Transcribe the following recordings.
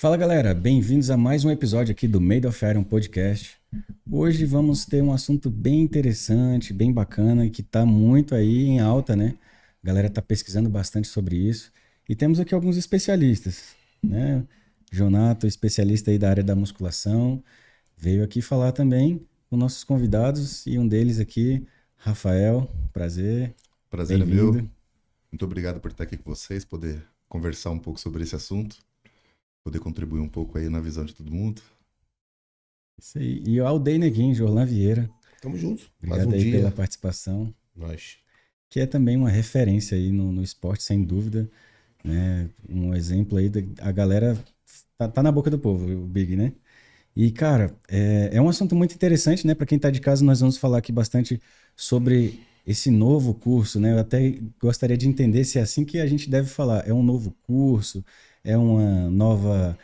Fala galera, bem-vindos a mais um episódio aqui do Made of Iron Podcast. Hoje vamos ter um assunto bem interessante, bem bacana e que está muito aí em alta, né? A galera está pesquisando bastante sobre isso e temos aqui alguns especialistas, né? Jonato, especialista aí da área da musculação, veio aqui falar também com nossos convidados e um deles aqui, Rafael, prazer, Prazer é meu. bem-vindo. Muito obrigado por estar aqui com vocês, poder conversar um pouco sobre esse assunto, poder contribuir um pouco aí na visão de todo mundo. Isso aí. E o Aldei Neguinho, Jorlan Vieira, Tamo junto. Mais obrigado um aí pela dia. participação. Nós. Que é também uma referência aí no esporte, sem dúvida, né? Um exemplo aí, a galera tá na boca do povo, o Big, né? E, cara, é um assunto muito interessante, né? Para quem tá de casa, nós vamos falar aqui bastante sobre esse novo curso, né? Eu até gostaria de entender se é assim que a gente deve falar. É um novo curso? É uma nova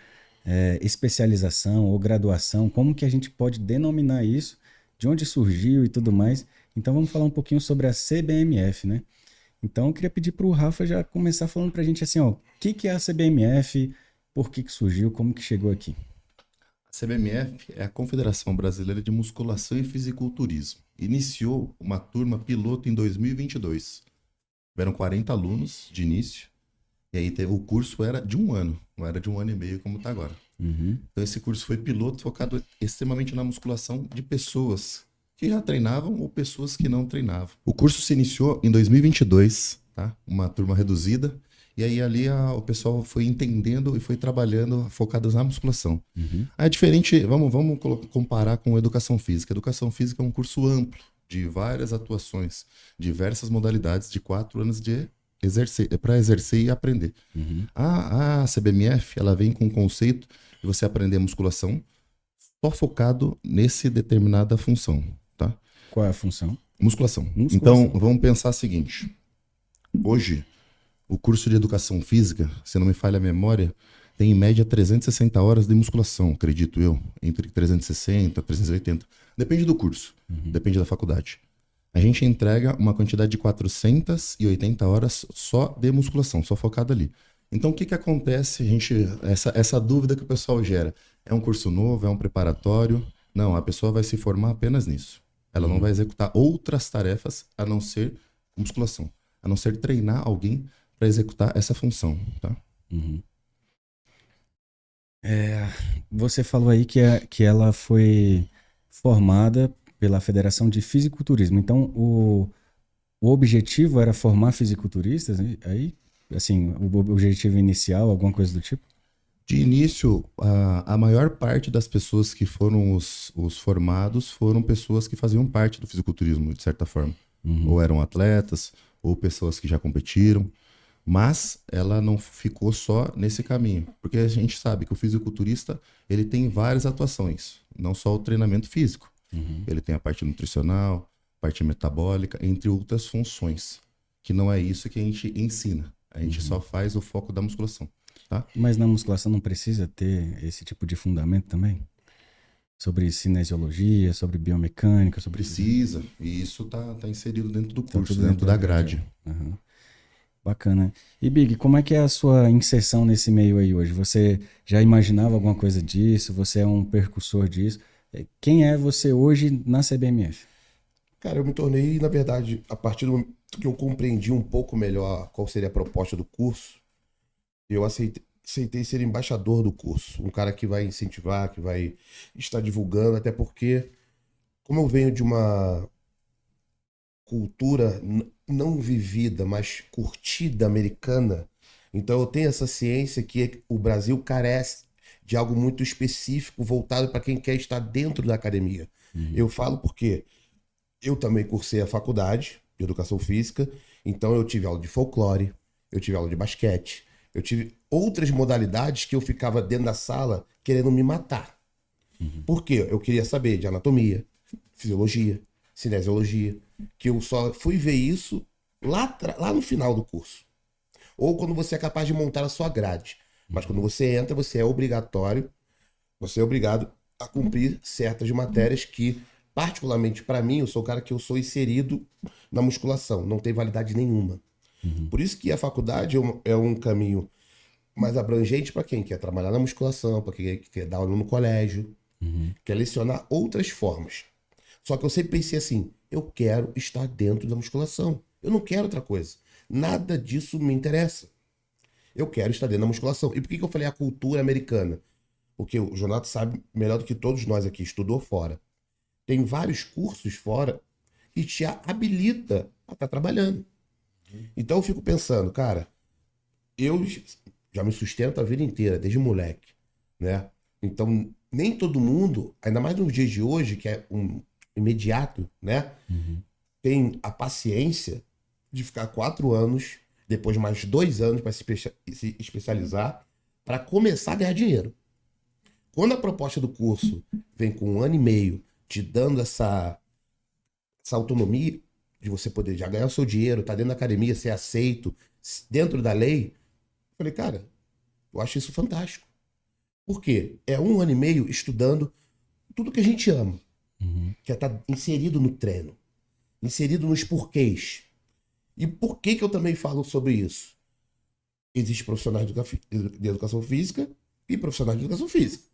especialização ou graduação? Como que a gente pode denominar isso? De onde surgiu e tudo mais? Então, vamos falar um pouquinho sobre a CBMF, né? Então, eu queria pedir para o Rafa já começar falando para a gente assim, ó, o que é a CBMF, por que surgiu, como que chegou aqui? A CBMF é a Confederação Brasileira de Musculação e Fisiculturismo. Iniciou uma turma piloto em 2022. Tiveram 40 alunos de início, e aí o curso era de um ano, não era de um ano e meio como está agora. Uhum. Então esse curso foi piloto focado extremamente na musculação de pessoas que já treinavam ou pessoas que não treinavam. O curso se iniciou em 2022, tá? Uma turma reduzida. E aí ali o pessoal foi entendendo e foi trabalhando focados na musculação. Uhum. É diferente, vamos comparar com educação física. Educação física é um curso amplo, de várias atuações, diversas modalidades, de 4 anos de exercer, para exercer e aprender. Uhum. A CBMF, ela vem com o conceito de você aprender musculação só focado nesse determinada função, tá? Qual é a função? Musculação. Musculação. Então, vamos pensar o seguinte. Hoje, o curso de educação física, se não me falha a memória, tem em média 360 horas de musculação, acredito eu. Entre 360 e 380. Depende do curso, depende da faculdade. A gente entrega uma quantidade de 480 horas só de musculação, só focado ali. Então, o que acontece? Essa dúvida que o pessoal gera. É um curso novo? É um preparatório? Não, a pessoa vai se formar apenas nisso. Ela não vai executar outras tarefas a não ser musculação. A não ser treinar alguém para executar essa função, tá? Uhum. Você falou aí que ela foi formada pela Federação de Fisiculturismo. Então, o objetivo era formar fisiculturistas, né? Aí, assim, o objetivo inicial, alguma coisa do tipo? De início, a maior parte das pessoas que foram os formados foram pessoas que faziam parte do fisiculturismo, de certa forma. Ou eram atletas, ou pessoas que já competiram. Mas ela não ficou só nesse caminho. Porque a gente sabe que o fisiculturista ele tem várias atuações. Não só o treinamento físico. Ele tem a parte nutricional, parte metabólica, entre outras funções. Que não é isso que a gente ensina. A gente só faz o foco da musculação. Tá? Mas na musculação não precisa ter esse tipo de fundamento também? Sobre cinesiologia, sobre biomecânica, sobre... Precisa. E isso tá inserido dentro do Então, curso, tudo dentro da grade. Aham. Bacana. E Big, como é que é a sua inserção nesse meio aí hoje? Você já imaginava alguma coisa disso? Você é um percussor disso? Quem é você hoje na CBMF? Cara, eu me tornei, na verdade, a partir do momento que eu compreendi um pouco melhor qual seria a proposta do curso, eu aceitei ser embaixador do curso. Um cara que vai incentivar, que vai estar divulgando, até porque, como eu venho de uma cultura não vivida, mas curtida americana, então eu tenho essa ciência que o Brasil carece de algo muito específico voltado para quem quer estar dentro da academia. Eu falo porque eu também cursei a faculdade de educação física, então eu tive aula de folclore, eu tive aula de basquete, eu tive outras modalidades que eu ficava dentro da sala querendo me matar. Por quê? Eu queria saber de anatomia, fisiologia, cinesiologia, que eu só fui ver isso lá no final do curso. Ou quando você é capaz de montar a sua grade. Mas quando você entra, você é obrigado a cumprir certas matérias que, particularmente para mim, eu sou o cara que eu sou inserido na musculação, não tem validade nenhuma. Por isso que a faculdade é um caminho mais abrangente para quem quer trabalhar na musculação, para quem quer dar aula no colégio, quer lecionar outras formas. Só que eu sempre pensei assim, eu quero estar dentro da musculação. Eu não quero outra coisa. Nada disso me interessa. Eu quero estar dentro da musculação. E por que eu falei a cultura americana? Porque o Jonato sabe melhor do que todos nós aqui, estudou fora. Tem vários cursos fora que te habilita a estar trabalhando. Então eu fico pensando, cara, eu já me sustento a vida inteira, desde moleque, né? Então nem todo mundo, ainda mais nos dias de hoje, que é um imediato, né? Tem a paciência de ficar 4 anos, depois mais 2 anos para se especializar, para começar a ganhar dinheiro. Quando a proposta do curso vem com 1 ano e meio, te dando essa autonomia de você poder já ganhar o seu dinheiro, tá dentro da academia, ser aceito, dentro da lei, eu falei, cara, eu acho isso fantástico. Por quê? É 1 ano e meio estudando tudo que a gente ama, que é estar inserido no treino, inserido nos porquês. E por que eu também falo sobre isso? Existem profissionais de educação física e profissionais de educação física.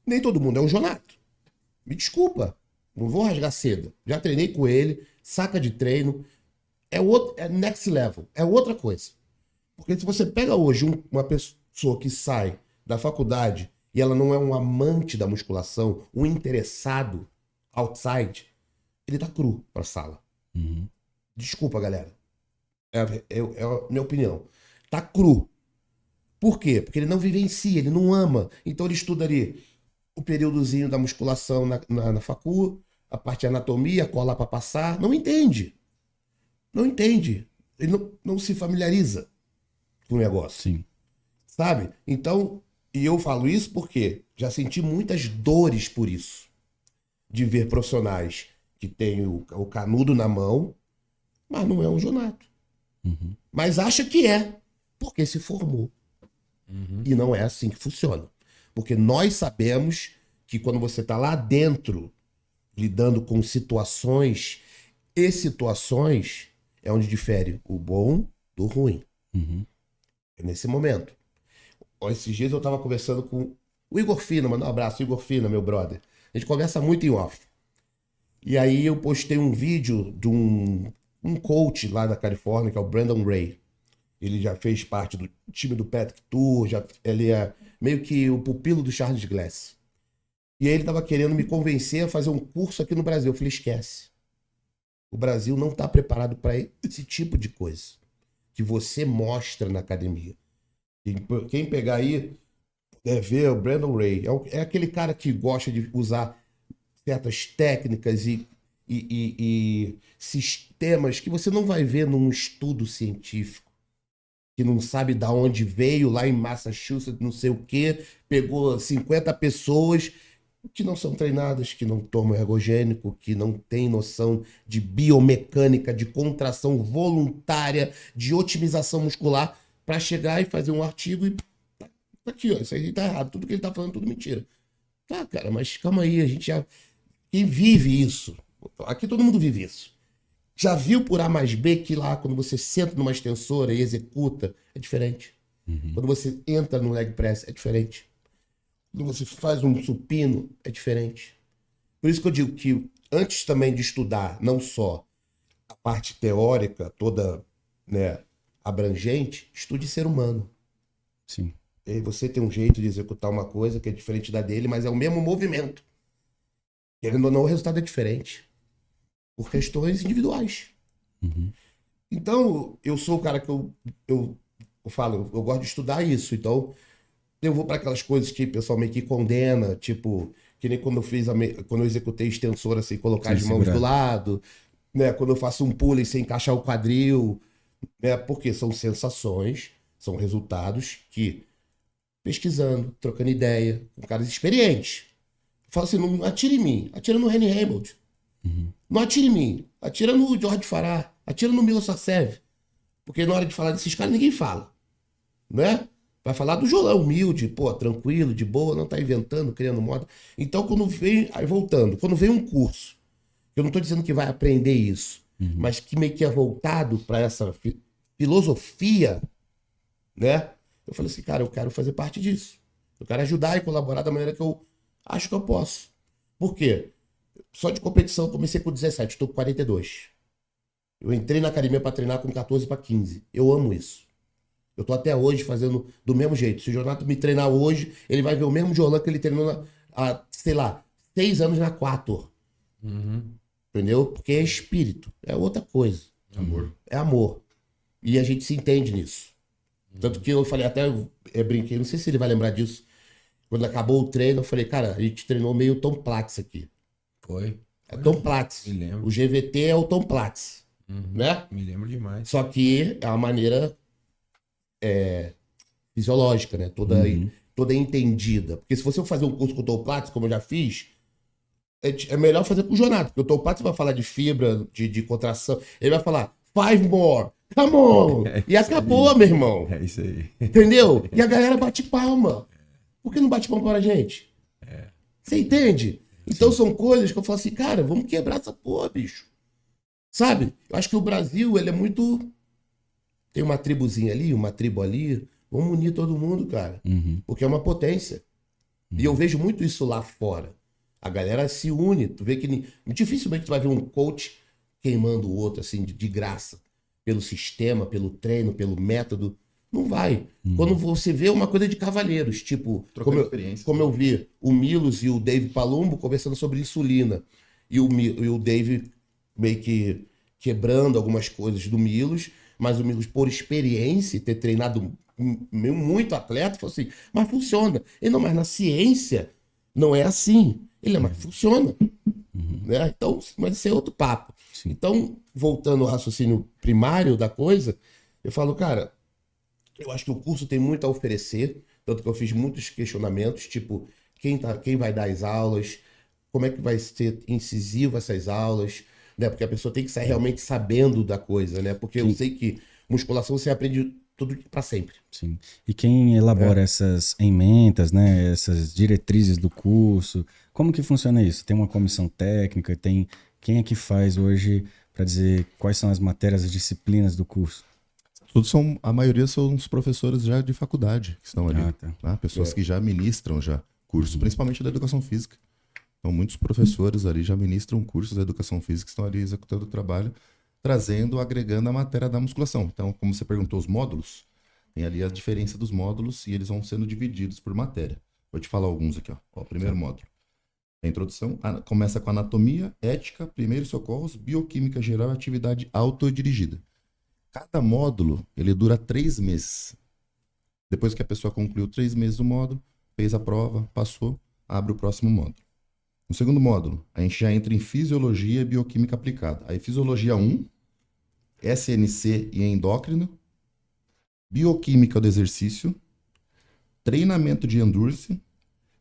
Nem todo mundo é um Jonato. Me desculpa, não vou rasgar seda. Já treinei com ele, saca de treino, é next level, é outra coisa. Porque se você pega hoje uma pessoa que sai da faculdade e ela não é um amante da musculação, um interessado outside, ele tá cru pra sala. Desculpa, galera. É a minha opinião. Tá cru. Por quê? Porque ele não vivencia, ele não ama. Então ele estuda ali o períodozinho da musculação na facu, a parte de anatomia, cola pra passar. Não entende. Não entende. Ele não se familiariza com o negócio. Sim. Sabe? Então, e eu falo isso porque já senti muitas dores por isso. De ver profissionais que têm o canudo na mão, mas não é um Jonato. Mas acha que é, porque se formou. E não é assim que funciona. Porque nós sabemos que quando você está lá dentro, lidando com situações, e situações é onde difere o bom do ruim. É nesse momento. Esses dias eu estava conversando com o Igor Fina, mandar um abraço, Igor Fina, meu brother. A gente conversa muito em off. E aí eu postei um vídeo de um coach lá da Califórnia, que é o Brandon Ray. Ele já fez parte do time do Patrick Tour, ele é meio que o pupilo do Charles Glass. E aí ele estava querendo me convencer a fazer um curso aqui no Brasil. Eu falei, esquece. O Brasil não está preparado para esse tipo de coisa que você mostra na academia. Quem pegar aí, ver o Brandon Ray. É aquele cara que gosta de usar certas técnicas e sistemas que você não vai ver num estudo científico. Que não sabe de onde veio, lá em Massachusetts, não sei o quê, pegou 50 pessoas que não são treinadas, que não tomam ergogênico, que não têm noção de biomecânica, de contração voluntária, de otimização muscular, para chegar e fazer um artigo e tá aqui, ó, isso aí tá errado, tudo que ele tá falando, tudo mentira. Tá, cara, mas calma aí, a gente já... Quem vive isso? Aqui todo mundo vive isso. Já viu por A mais B que lá, quando você senta numa extensora e executa, é diferente. Quando você entra no leg press, é diferente. Quando você faz um supino, é diferente. Por isso que eu digo que antes também de estudar, não só a parte teórica, toda, né, abrangente, estude ser humano. Sim. E aí você tem um jeito de executar uma coisa que é diferente da dele, mas é o mesmo movimento. Querendo ou não, o resultado é diferente. Por questões individuais. Então, eu sou o cara que eu falo, eu gosto de estudar isso. Então, eu vou para aquelas coisas que o pessoal meio que condena, tipo, que nem quando eu fiz quando eu executei extensora sem colocar as mãos do lado, né? Quando eu faço um pulley sem encaixar o quadril, né? Porque são sensações, são resultados que, pesquisando, trocando ideia, com caras experientes, eu falo assim, não atira em mim, atira no Henry Hamilton. Não atira em mim, atira no George Farah, atira no Milo Sarcev. Porque na hora de falar desses caras, ninguém fala. Né? Vai falar do Jolão, humilde, pô, tranquilo, de boa, não tá inventando, criando moda. Então, quando vem, aí voltando, quando vem um curso, eu não tô dizendo que vai aprender isso, mas que meio que é voltado para essa filosofia, né? Eu falei assim, cara, eu quero fazer parte disso. Eu quero ajudar e colaborar da maneira que eu acho que eu posso. Por quê? Só de competição eu comecei com 17, estou com 42. Eu entrei na academia para treinar com 14 para 15. Eu amo isso. Eu tô até hoje fazendo do mesmo jeito. Se o Jornato me treinar hoje, ele vai ver o mesmo Jorlan que ele treinou há, sei lá, 6 anos na 4. Entendeu? Porque é espírito. É outra coisa. Amor. É amor. E a gente se entende nisso. Tanto que eu falei, até brinquei, não sei se ele vai lembrar disso. Quando acabou o treino, eu falei, cara, a gente treinou meio Tom Platz aqui. Foi. É Tom Platz. Me lembro. O GVT é o Tom Platz. Né? Me lembro demais. Só que é uma maneira fisiológica, né? Toda entendida. Porque se você for fazer um curso com o Tom Platz, como eu já fiz, é melhor fazer com o Jonato. Porque o Tom Platz vai falar de fibra, de contração. Ele vai falar, 5 more, come on. E acabou, meu irmão. É isso aí. Entendeu? E a galera bate palma. Por que não bate palma para a gente? Você entende? Então são coisas que eu falo assim, cara, vamos quebrar essa porra, bicho. Sabe? Eu acho que o Brasil, ele é muito... Tem uma tribuzinha ali, uma tribo ali. Vamos unir todo mundo, cara. Porque é uma potência. E eu vejo muito isso lá fora. A galera se une. Tu vê que dificilmente tu vai ver um coach queimando o outro, assim, de graça. Pelo sistema, pelo treino, pelo método. Não vai. Quando você vê uma coisa de cavalheiros, tipo, como eu vi o Milos e o Dave Palumbo conversando sobre insulina. E o Dave meio que quebrando algumas coisas do Milos, mas o Milos, por experiência e ter treinado muito atleta, falou assim, mas funciona. Ele não, mas na ciência não é assim. Ele mas funciona. Né? Então, mas isso é outro papo. Sim. Então, voltando ao raciocínio primário da coisa, eu falo, cara, eu acho que o curso tem muito a oferecer, tanto que eu fiz muitos questionamentos, tipo, quem vai dar as aulas, como é que vai ser incisivo essas aulas, né? Porque a pessoa tem que sair realmente sabendo da coisa, né? Porque eu sei que musculação você aprende tudo para sempre. Sim. E quem elabora essas ementas, né, essas diretrizes do curso, como que funciona isso? Tem uma comissão técnica, quem é que faz hoje para dizer quais são as matérias, as disciplinas do curso? A maioria são os professores já de faculdade que estão ali. Tá. Pessoas que já ministram já cursos, principalmente da educação física. Então, muitos professores ali já ministram cursos da educação física, que estão ali executando o trabalho, trazendo, agregando a matéria da musculação. Então, como você perguntou, os módulos, tem ali a diferença dos módulos e eles vão sendo divididos por matéria. Vou te falar alguns aqui. Ó, primeiro módulo. A introdução começa com anatomia, ética, primeiros socorros, bioquímica geral e atividade autodirigida. Cada módulo, ele dura 3 meses. Depois que a pessoa concluiu 3 meses do módulo, fez a prova, passou, abre o próximo módulo. No segundo módulo, a gente já entra em fisiologia e bioquímica aplicada. Aí, fisiologia 1, SNC e endócrino, bioquímica do exercício, treinamento de endurance,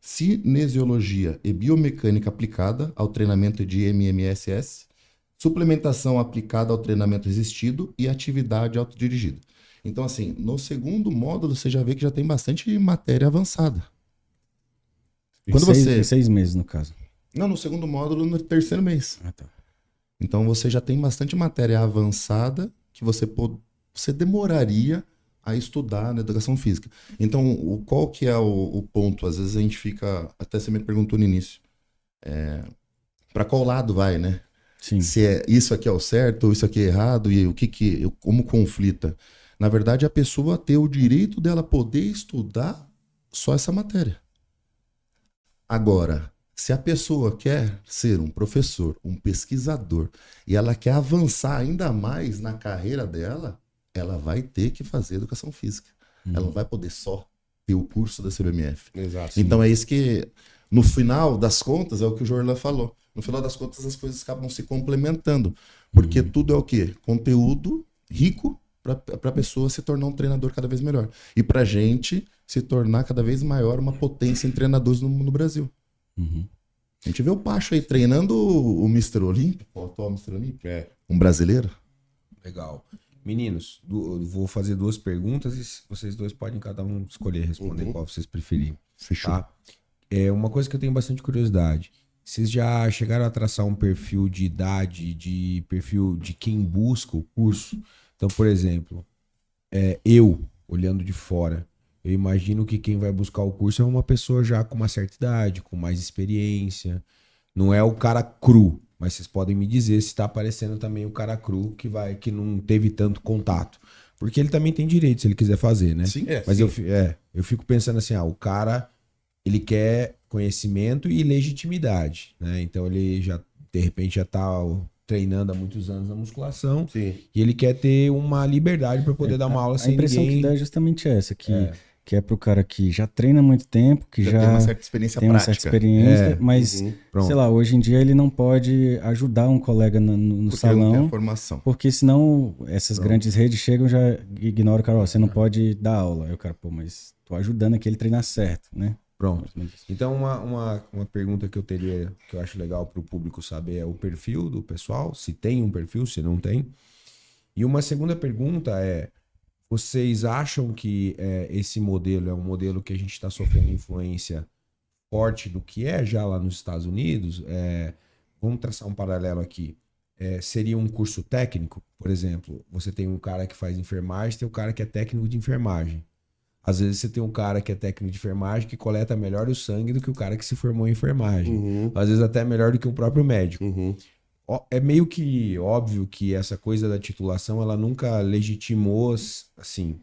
cinesiologia e biomecânica aplicada ao treinamento de MMSS, suplementação aplicada ao treinamento resistido e atividade autodirigida. Então, assim, no segundo módulo, você já vê que já tem bastante matéria avançada. Em 6 meses, no caso. Não, no segundo módulo, no terceiro mês. Tá. Então, você já tem bastante matéria avançada que você demoraria a estudar na educação física. Então, qual que é o ponto? Às vezes a gente fica... Até você me perguntou no início. Para qual lado vai, né? Sim. Se isso aqui é o certo ou isso aqui é errado e como conflita. Na verdade, a pessoa ter o direito dela poder estudar só essa matéria. Agora, se a pessoa quer ser um professor, um pesquisador, e ela quer avançar ainda mais na carreira dela, ela vai ter que fazer educação física. Ela não vai poder só ter o curso da CBMF. Exato. Então é isso que, no final das contas, é o que o Jorlan falou. No final das contas, as coisas acabam se complementando. Porque tudo é o quê? Conteúdo rico para a pessoa se tornar um treinador cada vez melhor. E para a gente se tornar cada vez maior uma potência em treinadores no Brasil. A gente vê o Pacho aí treinando o Mr. Olímpico, o atual Mr. Olímpico. Um brasileiro. Legal. Meninos, vou fazer 2 perguntas e vocês dois podem cada um escolher responder qual vocês preferirem. Fechou. Tá? É uma coisa que eu tenho bastante curiosidade. Vocês já chegaram a traçar um perfil de idade, de perfil de quem busca o curso? Então, por exemplo, eu, olhando de fora, eu imagino que quem vai buscar o curso é uma pessoa já com uma certa idade, com mais experiência. Não é o cara cru, mas vocês podem me dizer se está aparecendo também o cara cru que não teve tanto contato. Porque ele também tem direito, se ele quiser fazer, né? Sim. É, Mas sim. eu fico pensando assim, o cara, ele quer conhecimento e legitimidade, né? Então ele já, de repente, já tá treinando há muitos anos na musculação Sim. e ele quer ter uma liberdade para poder dar uma aula A sem impressão ninguém. que dá é justamente essa, que é pro cara que já treina há muito tempo, que já tem uma certa experiência tem uma prática. certa experiência, mas, Pronto. sei lá, hoje em dia ele não pode ajudar um colega no Porque ele não tem salão, a formação. porque senão essas grandes redes chegam e já ignoram o cara, ó, você não pode dar aula. Aí o cara, pô, mas tô ajudando aqui ele a treinar certo, né? Pronto. Então, uma pergunta que eu teria, que eu acho legal para o público saber, é o perfil do pessoal, se tem um perfil, se não tem. E uma segunda pergunta é, vocês acham que esse modelo é um modelo que a gente está sofrendo influência forte do que é já lá nos Estados Unidos? Vamos traçar um paralelo aqui. Seria um curso técnico, por exemplo, você tem um cara que faz enfermagem, tem um cara que é técnico de enfermagem. Às vezes você tem um cara que é técnico de enfermagem que coleta melhor o sangue do que o cara que se formou em enfermagem. Às vezes até melhor do que o próprio médico. É meio que óbvio que essa coisa da titulação, ela nunca legitimou, assim...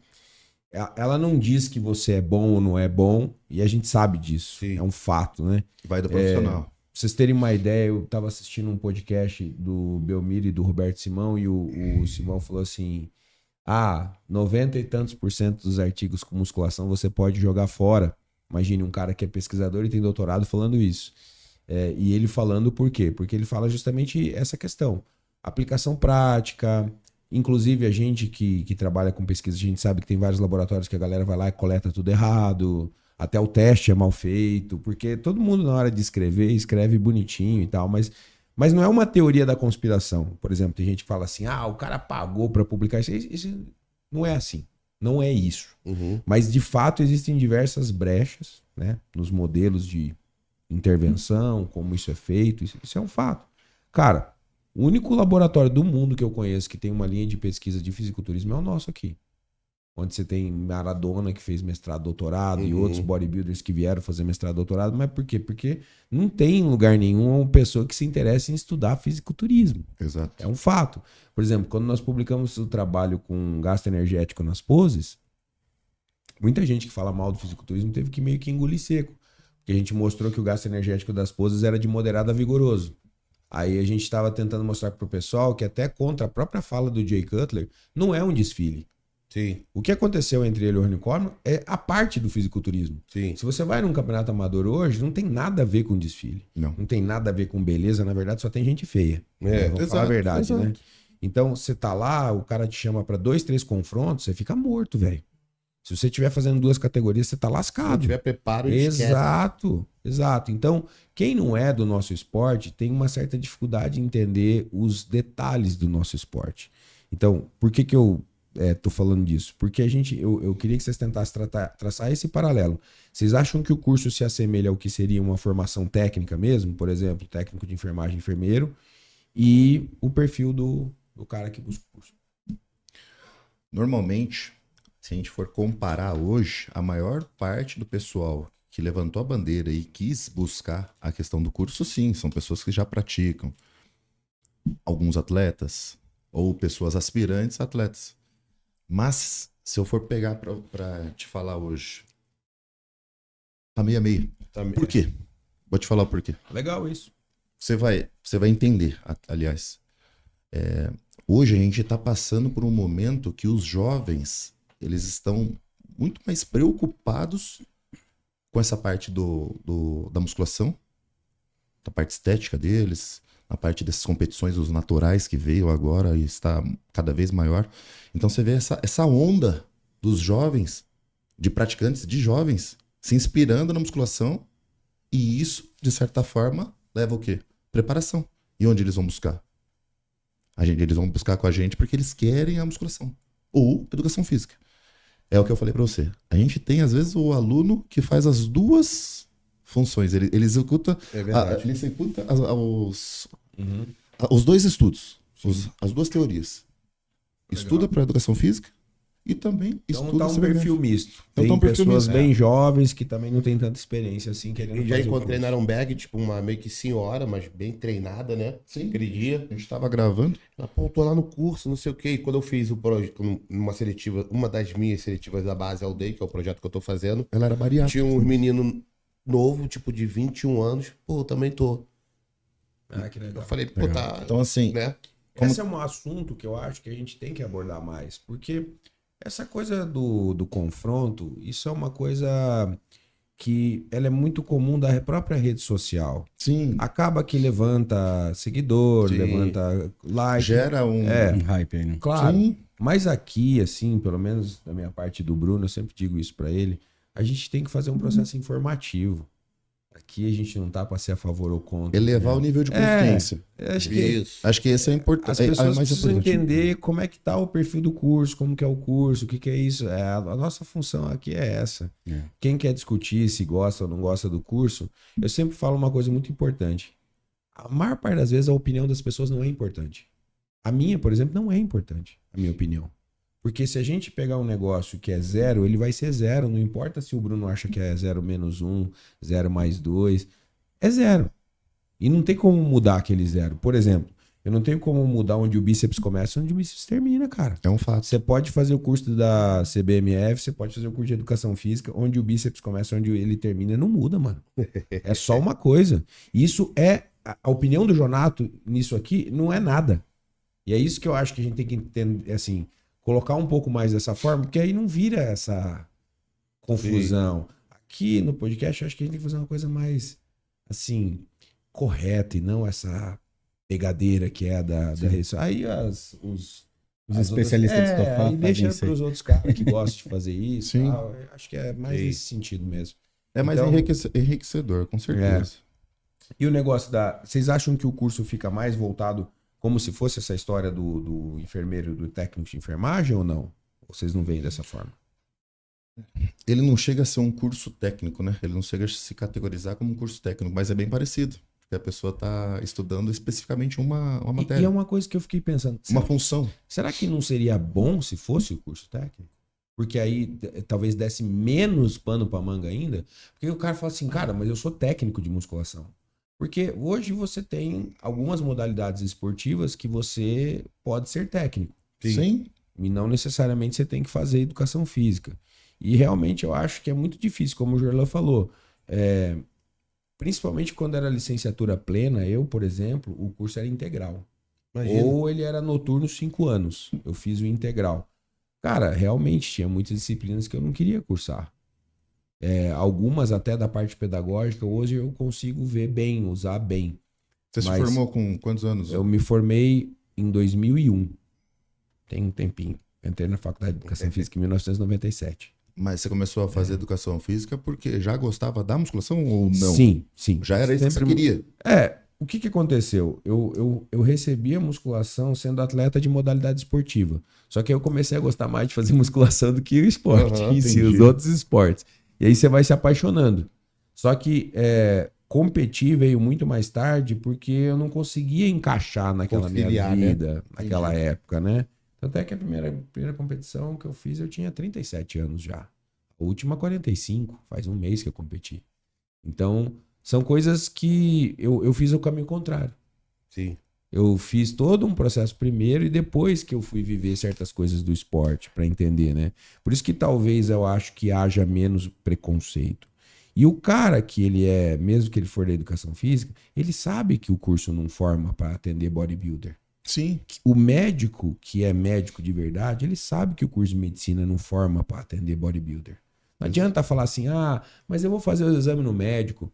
Ela não diz que você é bom ou não é bom, e a gente sabe disso. Sim. É um fato, né? Vai do profissional. Pra vocês terem uma ideia, eu estava assistindo um podcast do Belmiro e do Roberto Simão, e o Simão falou assim... 90 e tantos % dos artigos com musculação você pode jogar fora. Imagine um cara que é pesquisador e tem doutorado falando isso. E ele falando por quê? Porque ele fala justamente essa questão. Aplicação prática. Inclusive, a gente que trabalha com pesquisa, a gente sabe que tem vários laboratórios que a galera vai lá e coleta tudo errado. Até o teste é mal feito. Porque todo mundo, na hora de escrever, escreve bonitinho e tal, mas não é uma teoria da conspiração. Por exemplo, tem gente que fala assim, o cara pagou para publicar isso. Isso não é assim. Não é isso. Mas, de fato, existem diversas brechas, né, nos modelos de intervenção, como isso é feito. Isso é um fato. Cara, o único laboratório do mundo que eu conheço que tem uma linha de pesquisa de fisiculturismo é o nosso aqui. Onde você tem Maradona, que fez mestrado, doutorado, e outros bodybuilders que vieram fazer mestrado, doutorado. Mas por quê? Porque não tem em lugar nenhum uma pessoa que se interessa em estudar fisiculturismo. Exato. É um fato. Por exemplo, quando nós publicamos o trabalho com gasto energético nas poses, muita gente que fala mal do fisiculturismo teve que meio que engolir seco. Porque a gente mostrou que o gasto energético das poses era de moderado a vigoroso. Aí a gente estava tentando mostrar para o pessoal que até contra a própria fala do Jay Cutler, não é um desfile. Sim. O que aconteceu entre ele e o unicórnio é a parte do fisiculturismo. Sim. Se você vai num campeonato amador hoje, não tem nada a ver com desfile. Não. Não tem nada a ver com beleza, na verdade só tem gente feia. Vamos falar a exato, verdade, exato. né? Então você tá lá, o cara te chama para 2, 3 confrontos, você fica morto, velho. Se você estiver fazendo 2 categorias, você tá Se não lascado. tiver preparo, esquece. Exato. Então, quem não é do nosso esporte tem uma certa dificuldade em entender os detalhes do nosso esporte. Então, por que eu tô falando disso? Porque eu queria que vocês tentassem traçar esse paralelo. Vocês acham que o curso se assemelha ao que seria uma formação técnica mesmo? Por exemplo, técnico de enfermagem, enfermeiro, e o perfil do cara que busca o curso? Normalmente, se a gente for comparar hoje, a maior parte do pessoal que levantou a bandeira e quis buscar a questão do curso, sim, são pessoas que já praticam. Alguns atletas ou pessoas aspirantes a atletas. Mas, se eu for pegar pra te falar hoje, tá meio a meio. Por quê? Vou te falar o porquê. Legal isso. Você vai entender, aliás. Hoje a gente está passando por um momento que os jovens, eles estão muito mais preocupados com essa parte da musculação, da parte estética deles, na parte dessas competições dos naturais que veio agora e está cada vez maior. Então você vê essa onda dos jovens, de praticantes, de jovens, se inspirando na musculação, e isso, de certa forma, leva o quê? Preparação. E onde eles vão buscar? Eles vão buscar com a gente porque eles querem a musculação. Ou educação física. É o que eu falei pra você. A gente tem, às vezes, o aluno que faz as duas funções. Ele executa, verdade. ele executa os dois estudos, as duas teorias. Estuda para educação física e também Então estuda tá um CBMF. perfil misto. Então Tem tá um perfil pessoas misto. bem jovens que também não tem tanta experiência assim, querendo Eu já fazer o encontrei curso. na Aramberg, tipo, uma meio que senhora, mas bem treinada, né? Sim. Aquele dia. A gente tava gravando. Ela, pô, tô lá no curso, não sei o quê. E quando eu fiz o projeto, numa seletiva, uma das minhas seletivas da base Aldeia, que é o projeto que eu tô fazendo, Ela era bariátrica. tinha uns meninos novos, tipo, de 21 anos. Pô, eu também tô. Ah, que Eu legal. falei, pô, tá. Então, assim, Né? Esse é um assunto que eu acho que a gente tem que abordar mais, porque essa coisa do confronto, isso é uma coisa que ela é muito comum da própria rede social. sim, Acaba que levanta seguidor, Sim. levanta like. gera um... Um hype aí, né? Claro. Sim. Mas aqui, assim, pelo menos da minha parte do Bruno, eu sempre digo isso pra ele, a gente tem que fazer um processo informativo. Aqui a gente não tá pra ser a favor ou contra. Elevar o nível de consciência. Acho que Isso. Acho que esse é importante. as pessoas mais precisam importante. entender como é que tá o perfil do curso, como que é o curso, o que que é isso. A nossa função aqui é essa. É. Quem quer discutir se gosta ou não gosta do curso, eu sempre falo uma coisa muito importante. A maior parte das vezes a opinião das pessoas não é importante. A minha, por exemplo, não é importante, a minha opinião. Porque se a gente pegar um negócio que é zero, ele vai ser zero. Não importa se o Bruno acha que é 0 menos 1, 0 mais 2. É zero. E não tem como mudar aquele zero. Por exemplo, eu não tenho como mudar onde o bíceps começa e onde o bíceps termina, cara. É um fato. Você pode fazer o curso da CBMF, você pode fazer o curso de educação física, onde o bíceps começa, onde ele termina, não muda, mano. É só uma coisa. Isso é a opinião do Jonato nisso aqui não é nada. E é isso que eu acho que a gente tem que entender, assim, colocar um pouco mais dessa forma, porque aí não vira essa confusão. Aqui no podcast eu acho que a gente tem que fazer uma coisa mais, assim, correta e não essa pegadeira que é da rede social. Aí os especialistas de sofá aí fazem deixa isso aí. para os outros caras que gostam de fazer isso. Sim. Tal. Eu acho que é mais Sim. nesse sentido mesmo. É mais Então- enriquecedor, com certeza. E o negócio da... Vocês acham que o curso fica mais voltado como se fosse essa história do enfermeiro, do técnico de enfermagem ou não? Ou vocês não veem dessa forma? Ele não chega a ser um curso técnico, né? Ele não chega a se categorizar como um curso técnico, mas é bem parecido. Porque a pessoa está estudando especificamente uma E matéria, é uma coisa que eu fiquei pensando. uma função. Será que não seria bom se fosse o curso técnico? Porque aí talvez desse menos pano pra manga ainda. Porque o cara fala assim, cara, mas eu sou técnico de musculação. Porque hoje você tem algumas modalidades esportivas que você pode ser técnico. Sim. E não necessariamente você tem que fazer educação física. E realmente eu acho que é muito difícil, como o Jorlan falou. Principalmente quando era licenciatura plena, eu, por exemplo, o curso era integral. Imagina. Ou ele era noturno 5 anos. Eu fiz o integral. Cara, realmente tinha muitas disciplinas que eu não queria cursar. Algumas até da parte pedagógica, hoje eu consigo ver bem, usar bem. Você se Mas formou com quantos anos? Eu me formei em 2001. Tem um tempinho. Entrei na Faculdade de Educação Física em 1997. Mas você começou a fazer educação física porque já gostava da musculação ou não? Sim, sim. Já era isso que você Sempre- queria? O que aconteceu? Eu recebia musculação sendo atleta de modalidade esportiva. Só que aí eu comecei a gostar mais de fazer musculação do que o esporte Aham, em si, entendi. os outros esportes. E aí você vai se apaixonando. Só que competir veio muito mais tarde porque eu não conseguia encaixar naquela Conciliar, minha né? vida, naquela época, né? Tanto é que a primeira competição que eu fiz, eu tinha 37 anos já. A última, 45. Faz um mês que eu competi. Então, são coisas que eu fiz o caminho contrário. Sim. Eu fiz todo um processo primeiro e depois que eu fui viver certas coisas do esporte para entender, né? Por isso que talvez eu acho que haja menos preconceito. E o cara que ele mesmo que ele for da educação física, ele sabe que o curso não forma para atender bodybuilder. Sim. O médico, que é médico de verdade, ele sabe que o curso de medicina não forma para atender bodybuilder. Não adianta falar assim, mas eu vou fazer o exame no médico.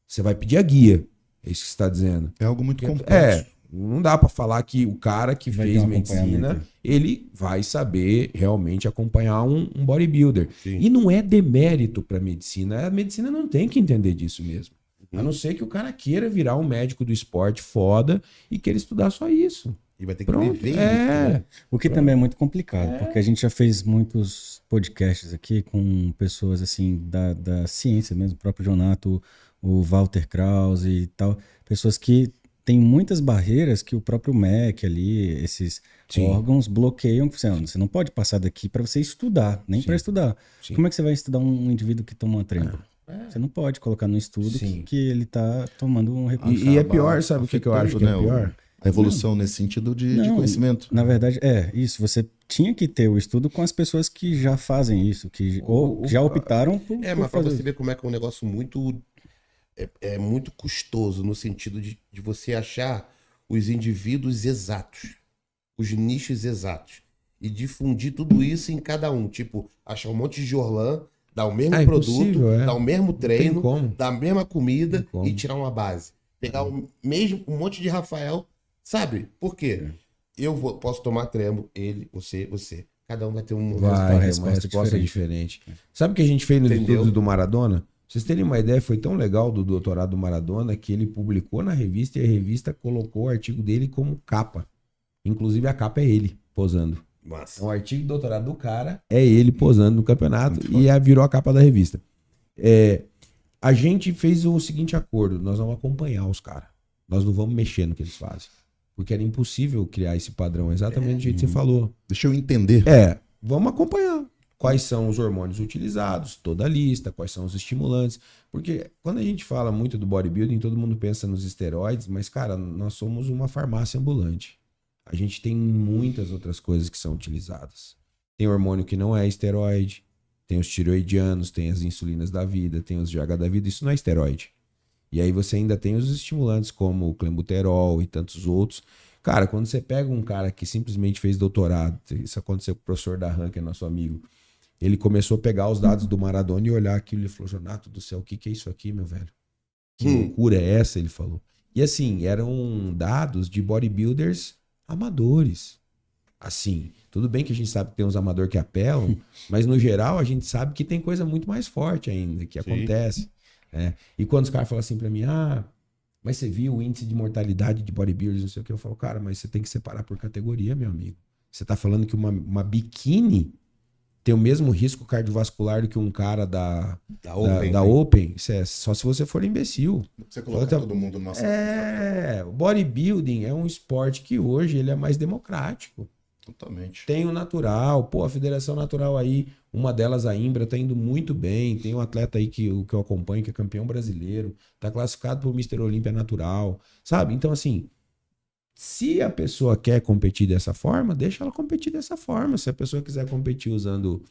Você vai pedir a guia. É isso que você está dizendo. É algo muito complexo. Não dá para falar que o cara que Vai ter fez um acompanhamento. medicina, ele vai saber realmente acompanhar um bodybuilder. Sim. E não é demérito para medicina. A medicina não tem que entender disso mesmo. A não ser que o cara queira virar um médico do esporte foda e queira estudar só isso. E vai ter que Pronto. viver isso, né? O que também é muito complicado, porque a gente já fez muitos podcasts aqui com pessoas assim da ciência mesmo, o próprio Jonato, o Walter Krause e tal, pessoas que tem muitas barreiras que o próprio MEC ali, esses Sim. órgãos bloqueiam. Você não pode passar daqui para você estudar, nem para estudar. Sim. Como é que você vai estudar um indivíduo que toma uma trempa? Você não pode colocar no estudo Sim. que ele tá tomando um recurso. E é pior, sabe o que eu acho que é pior? A evolução nesse sentido de Não, conhecimento. Na verdade, isso. Você tinha que ter o estudo com as pessoas que já fazem isso, que ou já optaram por mas pra fazer você isso. ver como é que é um negócio muito. É muito custoso no sentido de você achar os indivíduos exatos, os nichos exatos. E difundir tudo isso em cada um. Tipo, achar um monte de Orlan, dar o mesmo produto, impossível, dar o mesmo treino, como. dar a mesma comida Tem como. e tirar uma base. Pegar um monte de Rafael, sabe? Por quê? Posso tomar trembo, ele, você. Cada um vai ter um Vai, uma resposta resposta diferente. Sabe o que a gente fez no Entendeu? estudo do Maradona? Pra vocês terem uma ideia, foi tão legal do doutorado do Maradona que ele publicou na revista e a revista colocou o artigo dele como capa. Inclusive a capa é ele posando. Massa. Então, o artigo de doutorado do cara é ele posando no campeonato e virou a capa da revista. A gente fez o seguinte acordo: nós vamos acompanhar os caras. Nós não vamos mexer no que eles fazem. Porque era impossível criar esse padrão exatamente do jeito que você falou. Deixa eu entender. Vamos acompanhar. Quais são os hormônios utilizados, toda a lista, quais são os estimulantes. Porque quando a gente fala muito do bodybuilding, todo mundo pensa nos esteroides, mas, cara, nós somos uma farmácia ambulante. A gente tem muitas outras coisas que são utilizadas. Tem hormônio que não é esteroide, tem os tiroidianos, tem as insulinas da vida, tem os GH da vida, isso não é esteroide. E aí você ainda tem os estimulantes como o clenbuterol e tantos outros. Cara, quando você pega um cara que simplesmente fez doutorado, isso aconteceu com o professor Darran, que é nosso amigo, ele começou a pegar os dados do Maradona e olhar aquilo e falou: Jonato do céu, o que é isso aqui, meu velho? Que loucura é essa? Ele falou. E assim, eram dados de bodybuilders amadores. Assim, tudo bem que a gente sabe que tem uns amadores que apelam, mas no geral a gente sabe que tem coisa muito mais forte ainda, que acontece. E quando os caras falam assim pra mim: mas você viu o índice de mortalidade de bodybuilders, não sei o que, eu falo: cara, mas você tem que separar por categoria, meu amigo. Você tá falando que uma biquíni tem o mesmo risco cardiovascular do que um cara da Open? Isso é só se você for imbecil. Você coloca todo mundo no nosso. O bodybuilding é um esporte que hoje ele é mais democrático. Totalmente. Tem o natural, pô, a Federação Natural aí, uma delas, a Imbra, tá indo muito bem. Tem um atleta aí que eu acompanho, que é campeão brasileiro, tá classificado pro Mr. Olímpia Natural, sabe? Então, assim, se a pessoa quer competir dessa forma, deixa ela competir dessa forma. Se a pessoa quiser competir usando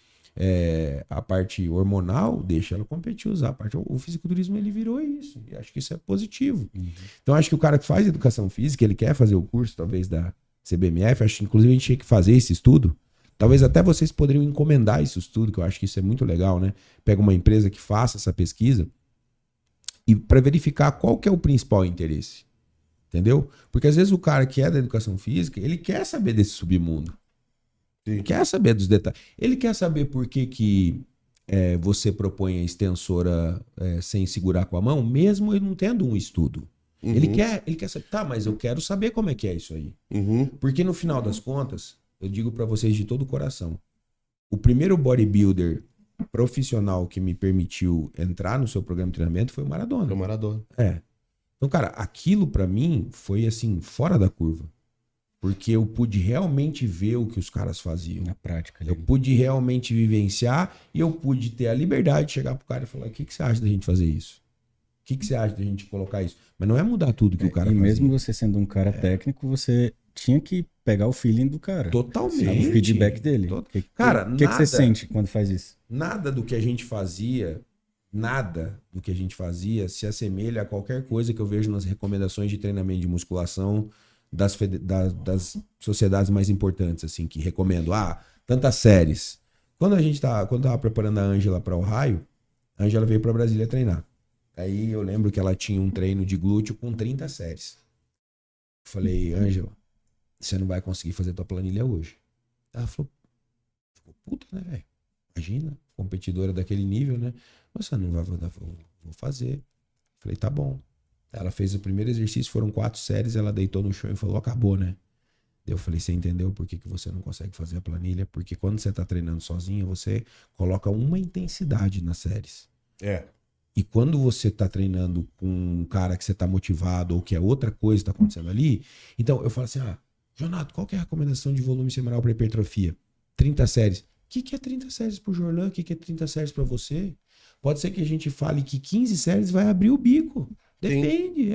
a parte hormonal, deixa ela competir usar a parte. O fisiculturismo, ele virou isso. E acho que isso é positivo. Então, acho que o cara que faz educação física, ele quer fazer o curso, talvez, da CBMF, acho que inclusive a gente tinha que fazer esse estudo. Talvez até vocês poderiam encomendar esse estudo, que eu acho que isso é muito legal, né? Pega uma empresa que faça essa pesquisa e para verificar qual que é o principal interesse. Entendeu? Porque às vezes o cara que é da educação física, ele quer saber desse submundo. Ele quer saber dos detalhes. Ele quer saber por que você propõe a extensora sem segurar com a mão, mesmo ele não tendo um estudo. Ele quer saber, tá, mas eu quero saber como é que é isso aí. Porque no final das contas, eu digo pra vocês de todo o coração, o primeiro bodybuilder profissional que me permitiu entrar no seu programa de treinamento foi o Maradona. Foi o Maradona. Então, cara, aquilo pra mim foi assim, fora da curva. Porque eu pude realmente ver o que os caras faziam. Na prática. Eu pude realmente vivenciar e eu pude ter a liberdade de chegar pro cara e falar: o que você acha da gente fazer isso? O que você acha da gente colocar isso? Mas não é mudar tudo que o cara E fazia. mesmo você sendo um cara técnico, você tinha que pegar o feeling do cara. Totalmente. Sabe? O feedback dele. Cara, o que você sente quando faz isso? Nada do que a gente fazia, se assemelha a qualquer coisa que eu vejo nas recomendações de treinamento de musculação das sociedades mais importantes, assim, que recomendo. Tantas séries. Quando tava preparando a Ângela para Ohio, a Ângela veio para Brasília treinar. Aí eu lembro que ela tinha um treino de glúteo com 30 séries. Eu falei: Ângela, você não vai conseguir fazer tua planilha hoje. Ela falou: ficou puta, né, velho? Imagina, competidora daquele nível, né? Você não vai vou fazer. Eu falei: tá bom. Ela fez o primeiro exercício, foram 4 séries, ela deitou no chão e falou: acabou, né? Eu falei: você entendeu por que você não consegue fazer a planilha? Porque quando você tá treinando sozinho, você coloca uma intensidade nas séries. E quando você tá treinando com um cara que você tá motivado ou que é outra coisa que tá acontecendo ali, então eu falo assim, Jonato, qual que é a recomendação de volume semanal para hipertrofia? 30 séries. O que é 30 séries pro Jorlan? O que é 30 séries para você? Pode ser que a gente fale que 15 séries vai abrir o bico. Depende,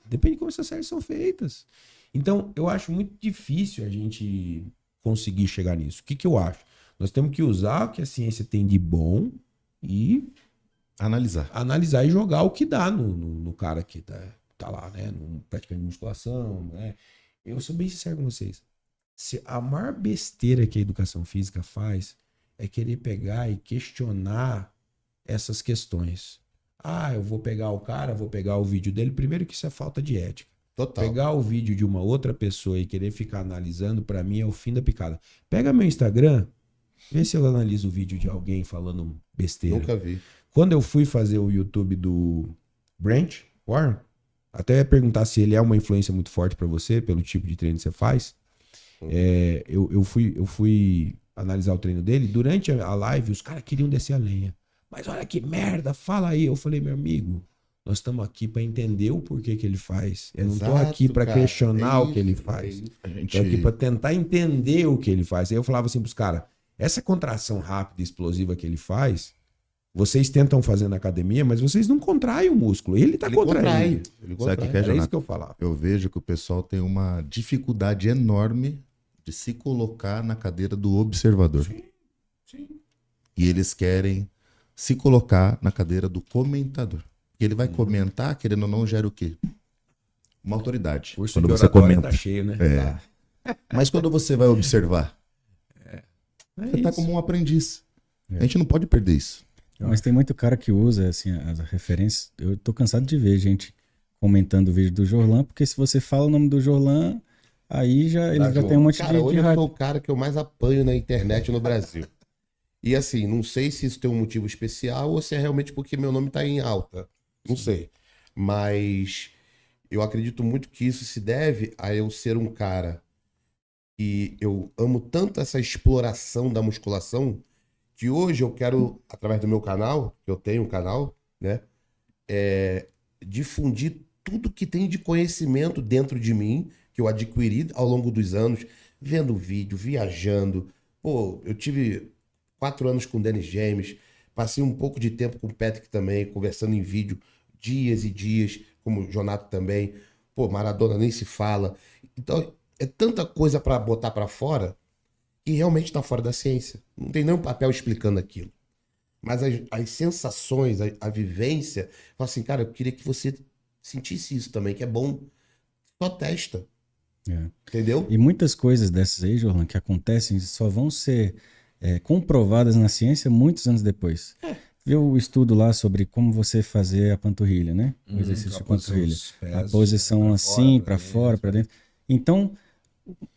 depende de como essas séries são feitas. Então, eu acho muito difícil a gente conseguir chegar nisso. O que eu acho? Nós temos que usar o que a ciência tem de bom e analisar e jogar o que dá no cara que tá lá, né? Praticando musculação, né? Eu sou bem sincero com vocês. A maior besteira que a educação física faz é querer pegar e questionar essas questões. Eu vou pegar o cara, vou pegar o vídeo dele. Primeiro que isso é falta de ética. Total. Pegar o vídeo de uma outra pessoa e querer ficar analisando, pra mim, é o fim da picada. Pega meu Instagram, vê se eu analiso o vídeo de alguém falando besteira. Nunca vi. Quando eu fui fazer o YouTube do Brent Warren, até ia perguntar se ele é uma influência muito forte pra você, pelo tipo de treino que você faz. Eu fui analisar o treino dele. Durante a live, os caras queriam descer a lenha. Mas olha que merda, fala aí. Eu falei, meu amigo, nós estamos aqui para entender o porquê que ele faz. Eu não tô aqui para questionar o que ele faz. Tô aqui para tentar entender o que ele faz. Aí eu falava assim pros caras, essa contração rápida e explosiva que ele faz, vocês tentam fazer na academia, mas vocês não contraem o músculo. Ele tá contraindo. Sabe o que é, Era isso que eu falava. Eu vejo que o pessoal tem uma dificuldade enorme de se colocar na cadeira do observador. Sim. E eles querem se colocar na cadeira do comentador. Porque ele vai comentar, querendo ou não, gera o quê? Uma autoridade. Curso Quando de você oratória comenta. tá cheio, né? Mas quando você vai observar, você tá isso. como um aprendiz. A gente não pode perder isso. Mas tem muito cara que usa assim, as referências. Eu tô cansado de ver gente comentando o vídeo do Jorlan, porque se você fala o nome do Jorlan, aí ele já tem um monte Cara, de hoje eu hype. sou o cara que eu mais apanho na internet no Brasil. E assim, não sei se isso tem um motivo especial ou se é realmente porque meu nome tá em alta. Não sei. Mas eu acredito muito que isso se deve a eu ser um cara que eu amo tanto essa exploração da musculação que hoje eu quero, através do meu canal, que eu tenho um canal, né? Difundir tudo que tem de conhecimento dentro de mim, que eu adquiri ao longo dos anos, vendo vídeo, viajando. Pô, eu tive 4 anos com o Dennis James, passei um pouco de tempo com o Patrick também, conversando em vídeo, dias e dias, como o Jonato também. Pô, Maradona nem se fala. Então, é tanta coisa para botar para fora que realmente está fora da ciência. Não tem nenhum papel explicando aquilo. Mas as sensações, a vivência, fala assim, cara, eu queria que você sentisse isso também, que é bom. Só testa. Entendeu? E muitas coisas dessas aí, Jorlan, que acontecem, só vão ser comprovadas na ciência muitos anos depois. Viu o estudo lá sobre como você fazer a panturrilha, né? O exercício de panturrilha. A posição assim, para fora, para dentro. Então,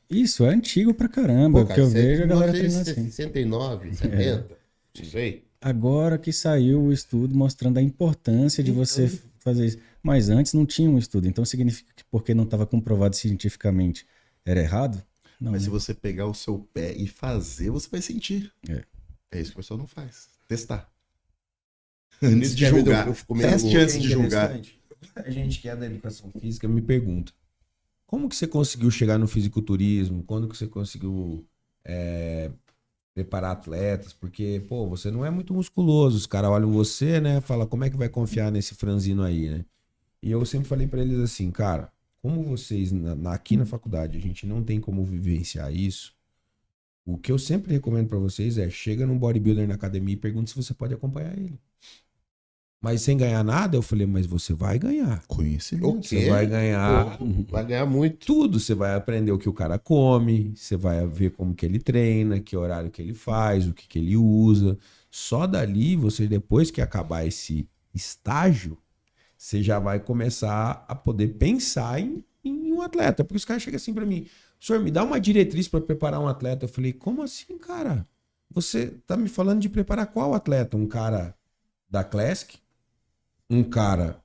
isso é antigo pra caramba. Pô, cara, o que eu vejo a galera treinando assim. 69, 70, não sei. Agora que saiu o estudo mostrando a importância de você fazer isso. Mas antes não tinha um estudo. Então significa que porque não estava comprovado cientificamente era errado? Não, Mas né? se você pegar o seu pé e fazer, você vai sentir. É. isso que o pessoal não faz. Testar. Nesse Antes de dia julgar. eu fico meio- Teste antes de julgar. A gente que é da educação física me pergunta, como que você conseguiu chegar no fisiculturismo? Quando que você conseguiu preparar atletas? Porque, pô, você não é muito musculoso. Os caras olham você, né? Fala, como é que vai confiar nesse franzino aí, né? E eu sempre falei pra eles assim, cara, como vocês aqui na faculdade a gente não tem como vivenciar isso, o que eu sempre recomendo pra vocês é chega num bodybuilder na academia e pergunta se você pode acompanhar ele. Mas sem ganhar nada, eu falei, mas você vai ganhar. Conhecimento. O quê? Você vai ganhar Vai ganhar muito. tudo. Você vai aprender o que o cara come, você vai ver como que ele treina, que horário que ele faz, o que que ele usa. Só dali, você depois que acabar esse estágio, você já vai começar a poder pensar em um atleta. Porque os caras chegam assim pra mim, senhor, me dá uma diretriz pra preparar um atleta. Eu falei, como assim, cara? Você tá me falando de preparar qual atleta? Um cara da Classic? Um cara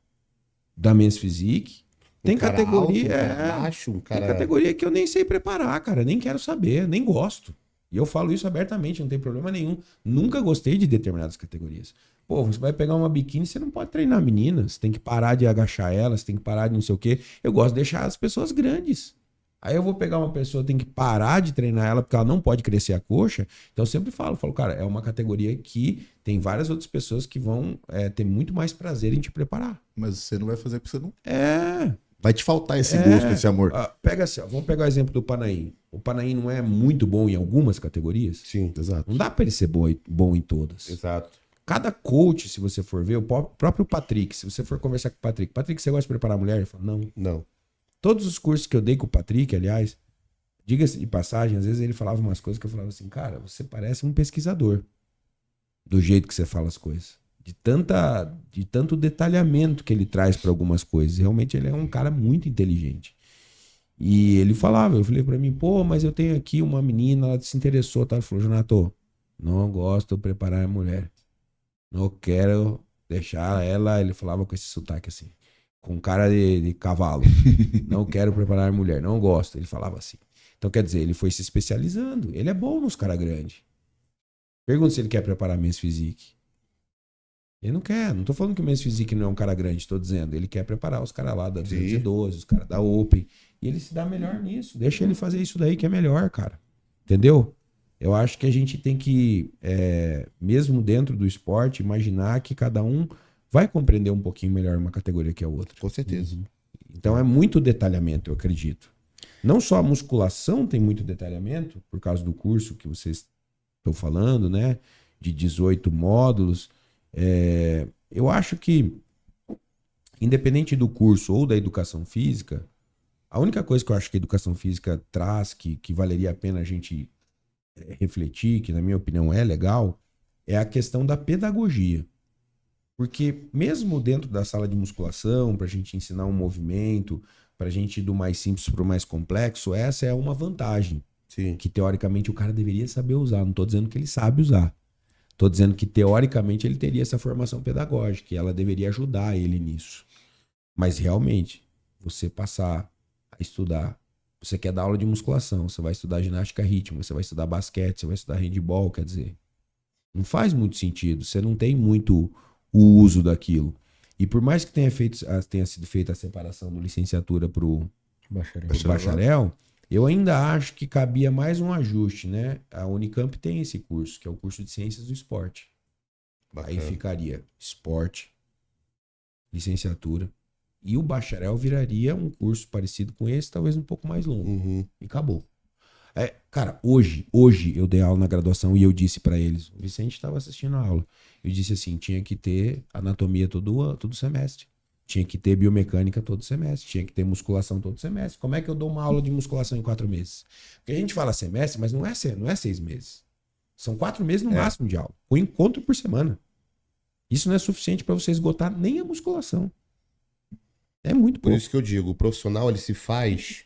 da Men's Physique? Tem cara categoria, alto, um cara baixo, um cara... tem categoria que eu nem sei preparar, cara. Nem quero saber, nem gosto. E eu falo isso abertamente, não tem problema nenhum. Nunca gostei de determinadas categorias. Pô, você vai pegar uma biquíni, você não pode treinar a menina. Você tem que parar de agachar ela, você tem que parar de não sei o quê. Eu gosto de deixar as pessoas grandes. Aí eu vou pegar uma pessoa, tem que parar de treinar ela porque ela não pode crescer a coxa. Então eu sempre falo, cara, é uma categoria que tem várias outras pessoas que vão ter muito mais prazer em te preparar. Mas você não vai fazer porque você não... É... Vai te faltar esse gosto, esse amor. Pega assim, ó, vamos pegar o exemplo do Panaim. O Panaim não é muito bom em algumas categorias? Sim, Exato. Não dá pra ele ser bom em todas. exato. Cada coach, se você for ver, o próprio Patrick, se você for conversar com o Patrick, você gosta de preparar a mulher? Ele fala, não. Não. Todos os cursos que eu dei com o Patrick, aliás, diga-se de passagem, às vezes ele falava umas coisas que eu falava assim, cara, você parece um pesquisador do jeito que você fala as coisas. De tanto detalhamento que ele traz para algumas coisas. Realmente ele é um cara muito inteligente. E ele falava, eu falei para mim, pô, mas eu tenho aqui uma menina, ela se interessou, tá? Ele falou, Jonato, não gosto de preparar a mulher. Não quero deixar ela, ele falava com esse sotaque assim, com cara de cavalo. Não quero preparar a mulher, não gosto. Ele falava assim. Então, quer dizer, ele foi se especializando. Ele é bom nos caras grandes. Pergunta se ele quer preparar Men's Physique. Ele não quer. Não tô falando que o Men's Physique não é um cara grande, tô dizendo. Ele quer preparar os caras lá da 212, os caras da Open. E ele se dá melhor nisso. Deixa ele fazer isso daí que é melhor, cara. Entendeu? Eu acho que a gente tem que, mesmo dentro do esporte, imaginar que cada um vai compreender um pouquinho melhor uma categoria que a outra. Com certeza. Então é muito detalhamento, eu acredito. Não só a musculação tem muito detalhamento, por causa do curso que vocês estão falando, né? De 18 módulos. Eu acho que, independente do curso ou da educação física, a única coisa que eu acho que a educação física traz, que valeria a pena a gente refletir, que na minha opinião é legal, é a questão da pedagogia. Porque mesmo dentro da sala de musculação, para a gente ensinar um movimento, para a gente ir do mais simples para o mais complexo, essa é uma vantagem. Sim. Que teoricamente o cara deveria saber usar. Não estou dizendo que ele sabe usar. Estou dizendo que teoricamente ele teria essa formação pedagógica e ela deveria ajudar ele nisso. Mas realmente, você passar a estudar, você quer dar aula de musculação, você vai estudar ginástica rítmica, você vai estudar basquete, você vai estudar handball, quer dizer, não faz muito sentido. Você não tem muito o uso daquilo. E por mais que tenha sido feita a separação do licenciatura para o bacharel, eu ainda acho que cabia mais um ajuste, né? A Unicamp tem esse curso, que é o curso de Ciências do Esporte. Bacana. Aí ficaria esporte, licenciatura, e o bacharel viraria um curso parecido com esse, talvez um pouco mais longo. Uhum. E acabou. Cara, hoje eu dei aula na graduação e eu disse para eles, o Vicente estava assistindo a aula, eu disse assim, tinha que ter anatomia todo semestre, tinha que ter biomecânica todo semestre, tinha que ter musculação todo semestre. Como é que eu dou uma aula de musculação em 4 meses? Porque a gente fala semestre, mas não é 6 meses. São 4 meses no máximo de aula, um encontro por semana. Isso não é suficiente para você esgotar nem a musculação. É muito Por pouco. isso que eu digo, o profissional ele se faz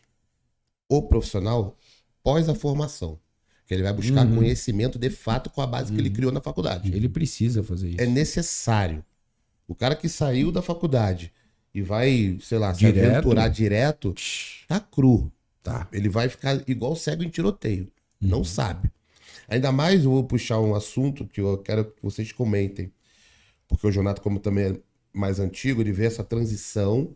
o profissional pós a formação. Que ele vai buscar conhecimento de fato com a base que ele criou na faculdade. Ele precisa fazer isso. É necessário. O cara que saiu da faculdade e vai, sei lá, se Direto? aventurar direto, tá cru. Tá. Ele vai ficar igual cego em tiroteio. Não sabe. Ainda mais eu vou puxar um assunto que eu quero que vocês comentem. Porque o Jonato, como também é mais antigo, ele vê essa transição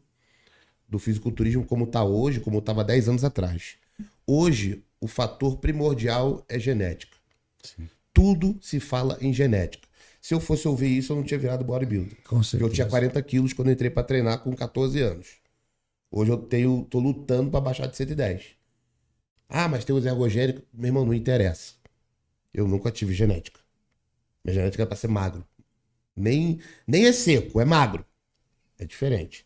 do fisiculturismo como tá hoje, como estava 10 anos atrás. Hoje, o fator primordial é genética. Sim. Tudo se fala em genética. Se eu fosse ouvir isso, eu não tinha virado bodybuilder. Com Porque certeza. eu tinha 40 quilos quando eu entrei para treinar com 14 anos. Hoje eu tô lutando para baixar de 110. Ah, mas tem os ergogênicos. Meu irmão, não interessa. Eu nunca tive genética. Minha genética é para ser magro. Nem é seco, é magro. É diferente.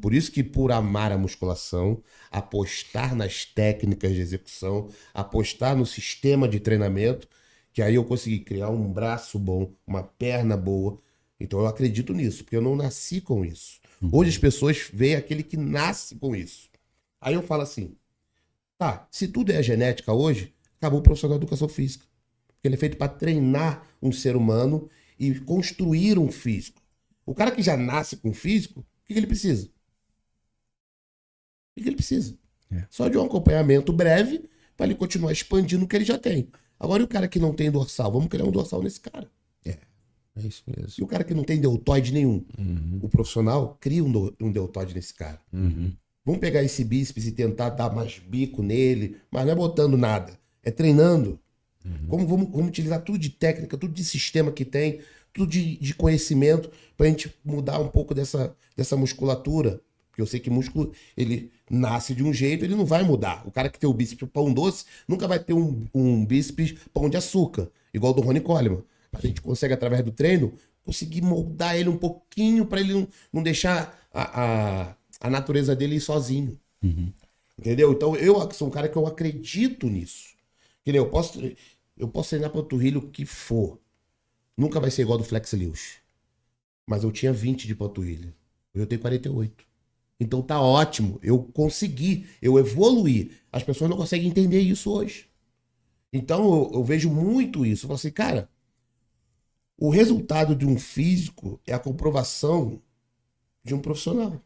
Por isso que, por amar a musculação, apostar nas técnicas de execução, apostar no sistema de treinamento, que aí eu consegui criar um braço bom, uma perna boa. Então eu acredito nisso, porque eu não nasci com isso. Hoje as pessoas veem aquele que nasce com isso. Aí eu falo assim, tá, se tudo é genética hoje, acabou o profissional de educação física. Porque ele é feito para treinar um ser humano e construir um físico. O cara que já nasce com físico, o que ele precisa? O que ele precisa? É. Só de um acompanhamento breve para ele continuar expandindo o que ele já tem. Agora, e o cara que não tem dorsal? Vamos criar um dorsal nesse cara. É isso mesmo. E o cara que não tem deltoide nenhum? O profissional cria um deltoide nesse cara. Vamos pegar esse bíceps e tentar dar mais bico nele, mas não é botando nada, é treinando. Vamos utilizar tudo de técnica, tudo de sistema que tem, tudo de conhecimento, pra gente mudar um pouco dessa musculatura. Porque eu sei que músculo, ele nasce de um jeito, ele não vai mudar. O cara que tem o bíceps pão doce, nunca vai ter um bíceps pão de açúcar, igual o do Ronnie Coleman. A gente consegue, através do treino, conseguir moldar ele um pouquinho para ele não deixar a natureza dele ir sozinho. Entendeu? Então, eu sou um cara que eu acredito nisso. Entendeu? Eu posso treinar panturrilha o que for. Nunca vai ser igual do Flex Lewis. Mas eu tinha 20 de panturrilha. Hoje eu tenho 48. Então tá ótimo. Eu consegui, eu evoluí. As pessoas não conseguem entender isso hoje. Então eu vejo muito isso. Eu falo assim, cara, o resultado de um físico é a comprovação de um profissional.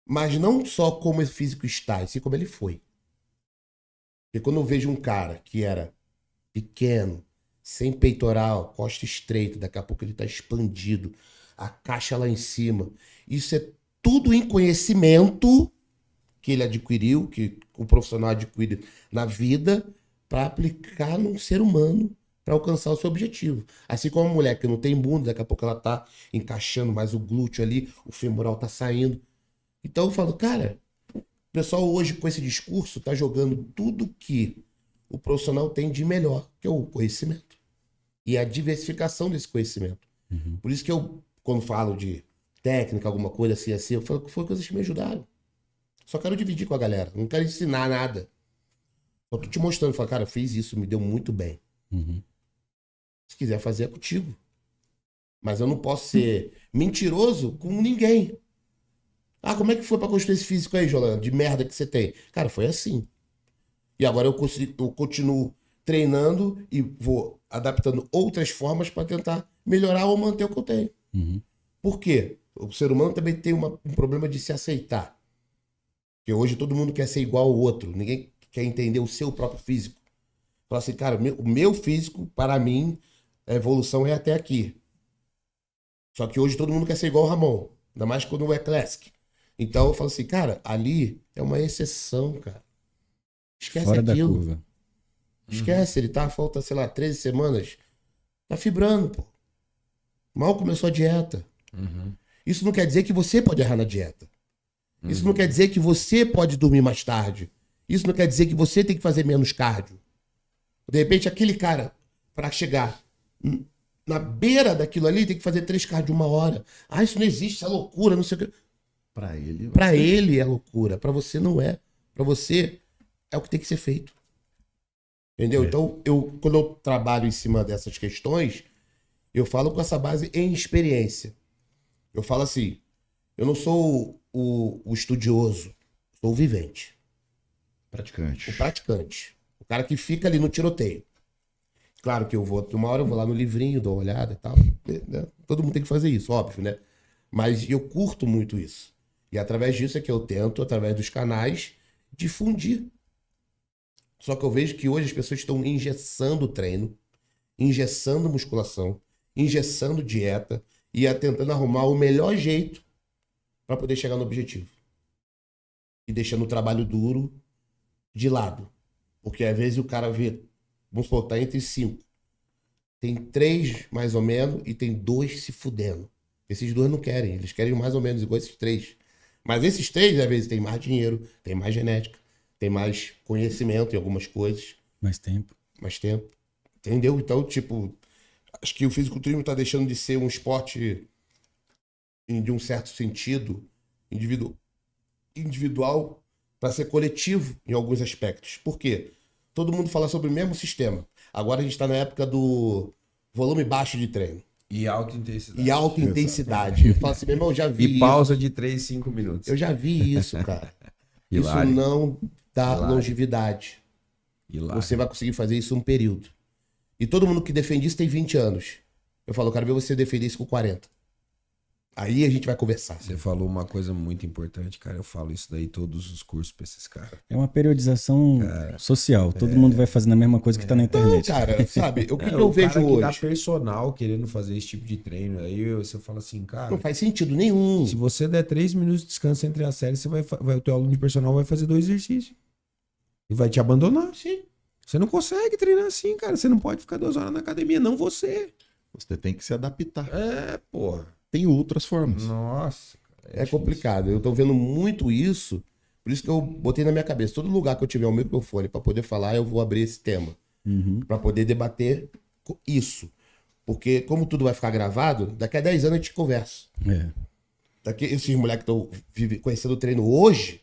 Mas não só como esse físico está, e sim como ele foi. Porque quando eu vejo um cara que era pequeno, sem peitoral, costa estreita, daqui a pouco ele tá expandido, a caixa lá em cima. Isso é tudo em conhecimento que ele adquiriu, que o profissional adquire na vida, para aplicar num ser humano para alcançar o seu objetivo. Assim como a mulher que não tem bunda, daqui a pouco ela tá encaixando mais o glúteo ali, o femoral tá saindo. Então eu falo, cara, o pessoal hoje com esse discurso tá jogando tudo que o profissional tem de melhor, que é o conhecimento. E a diversificação desse conhecimento. Por isso que eu, quando falo de técnica, alguma coisa assim, eu falo que foi coisas que me ajudaram. Só quero dividir com a galera, não quero ensinar nada. Só tô te mostrando, falo, cara, fiz isso, me deu muito bem. Se quiser fazer, é contigo. Mas eu não posso ser mentiroso com ninguém. Ah, como é que foi pra construir esse físico aí, Jolanda? De merda que você tem. Cara, foi assim. E agora eu continuo treinando e vou adaptando outras formas para tentar melhorar ou manter o que eu tenho. Por quê? O ser humano também tem um problema de se aceitar. Porque hoje todo mundo quer ser igual ao outro. Ninguém quer entender o seu próprio físico. Fala assim, cara, o meu físico, para mim, a evolução é até aqui. Só que hoje todo mundo quer ser igual ao Ramon. Ainda mais quando é classic. Então eu falo assim, cara, ali é uma exceção, cara. Esquece Fora da aquilo. curva. Esquece, ele tá, falta, sei lá, 13 semanas. Tá fibrando, pô. Mal começou a dieta. Isso não quer dizer que você pode errar na dieta. Isso não quer dizer que você pode dormir mais tarde. Isso não quer dizer que você tem que fazer menos cardio. De repente, aquele cara, para chegar na beira daquilo ali, tem que fazer 3 cardio 1 hora. Ah, isso não existe, isso é loucura, não sei o que. Pra ele é loucura, pra você não é. Pra você é o que tem que ser feito. Entendeu? Então, quando eu trabalho em cima dessas questões, eu falo com essa base em experiência. Eu falo assim, eu não sou o estudioso, sou o vivente. Praticante. O praticante. O cara que fica ali no tiroteio. Claro que uma hora eu vou lá no livrinho, dou uma olhada e tal. Né? Todo mundo tem que fazer isso, óbvio, né? Mas eu curto muito isso. E através disso é que eu tento, através dos canais, difundir. Só que eu vejo que hoje as pessoas estão engessando o treino, engessando musculação, engessando dieta e tentando arrumar o melhor jeito para poder chegar no objetivo. E deixando o trabalho duro de lado. Porque às vezes o cara vê, vamos supor, tá entre 5. Tem 3 mais ou menos e tem 2 se fudendo. Esses 2 não querem, eles querem mais ou menos igual esses 3. Mas esses 3 às vezes tem mais dinheiro, tem mais genética, tem mais conhecimento em algumas coisas. Mais tempo. Mais tempo. Entendeu? Então, tipo, acho que o fisiculturismo tá deixando de ser um esporte de um certo sentido individual para ser coletivo em alguns aspectos. Por quê? Todo mundo fala sobre o mesmo sistema. Agora a gente está na época do volume baixo de treino. E alta intensidade. E alta intensidade. Eu falo assim, meu irmão, eu já vi E pausa de 3, 5 minutos. Eu já vi isso, cara. Isso Hilário. não dá Hilário. longevidade. Hilário. Você vai conseguir fazer isso um período. E todo mundo que defende isso tem 20 anos. Eu falo, eu quero ver você defender isso com 40. Aí a gente vai conversar. Você falou uma coisa muito importante, cara. Eu falo isso daí todos os cursos pra esses caras. É uma periodização social. Todo mundo vai fazendo a mesma coisa que tá na Não, internet. cara, sabe? O que É, eu o vejo cara que dá hoje? personal querendo fazer esse tipo de treino. Aí você fala assim, cara, Não faz sentido nenhum. se você der 3 minutos de descanso entre as séries, o teu aluno de personal vai fazer 2 exercícios. E vai te abandonar. Sim. Você não consegue treinar assim, cara. Você não pode ficar 2 horas na academia, não você. Você tem que se adaptar. É, porra. Tem outras formas. Nossa. É complicado. Eu tô vendo muito isso. Por isso que eu botei na minha cabeça. Todo lugar que eu tiver um microfone para poder falar, eu vou abrir esse tema. Uhum. Para poder debater isso. Porque como tudo vai ficar gravado, daqui a 10 anos a gente conversa. É. Daqui, esses moleques que estão conhecendo o treino hoje,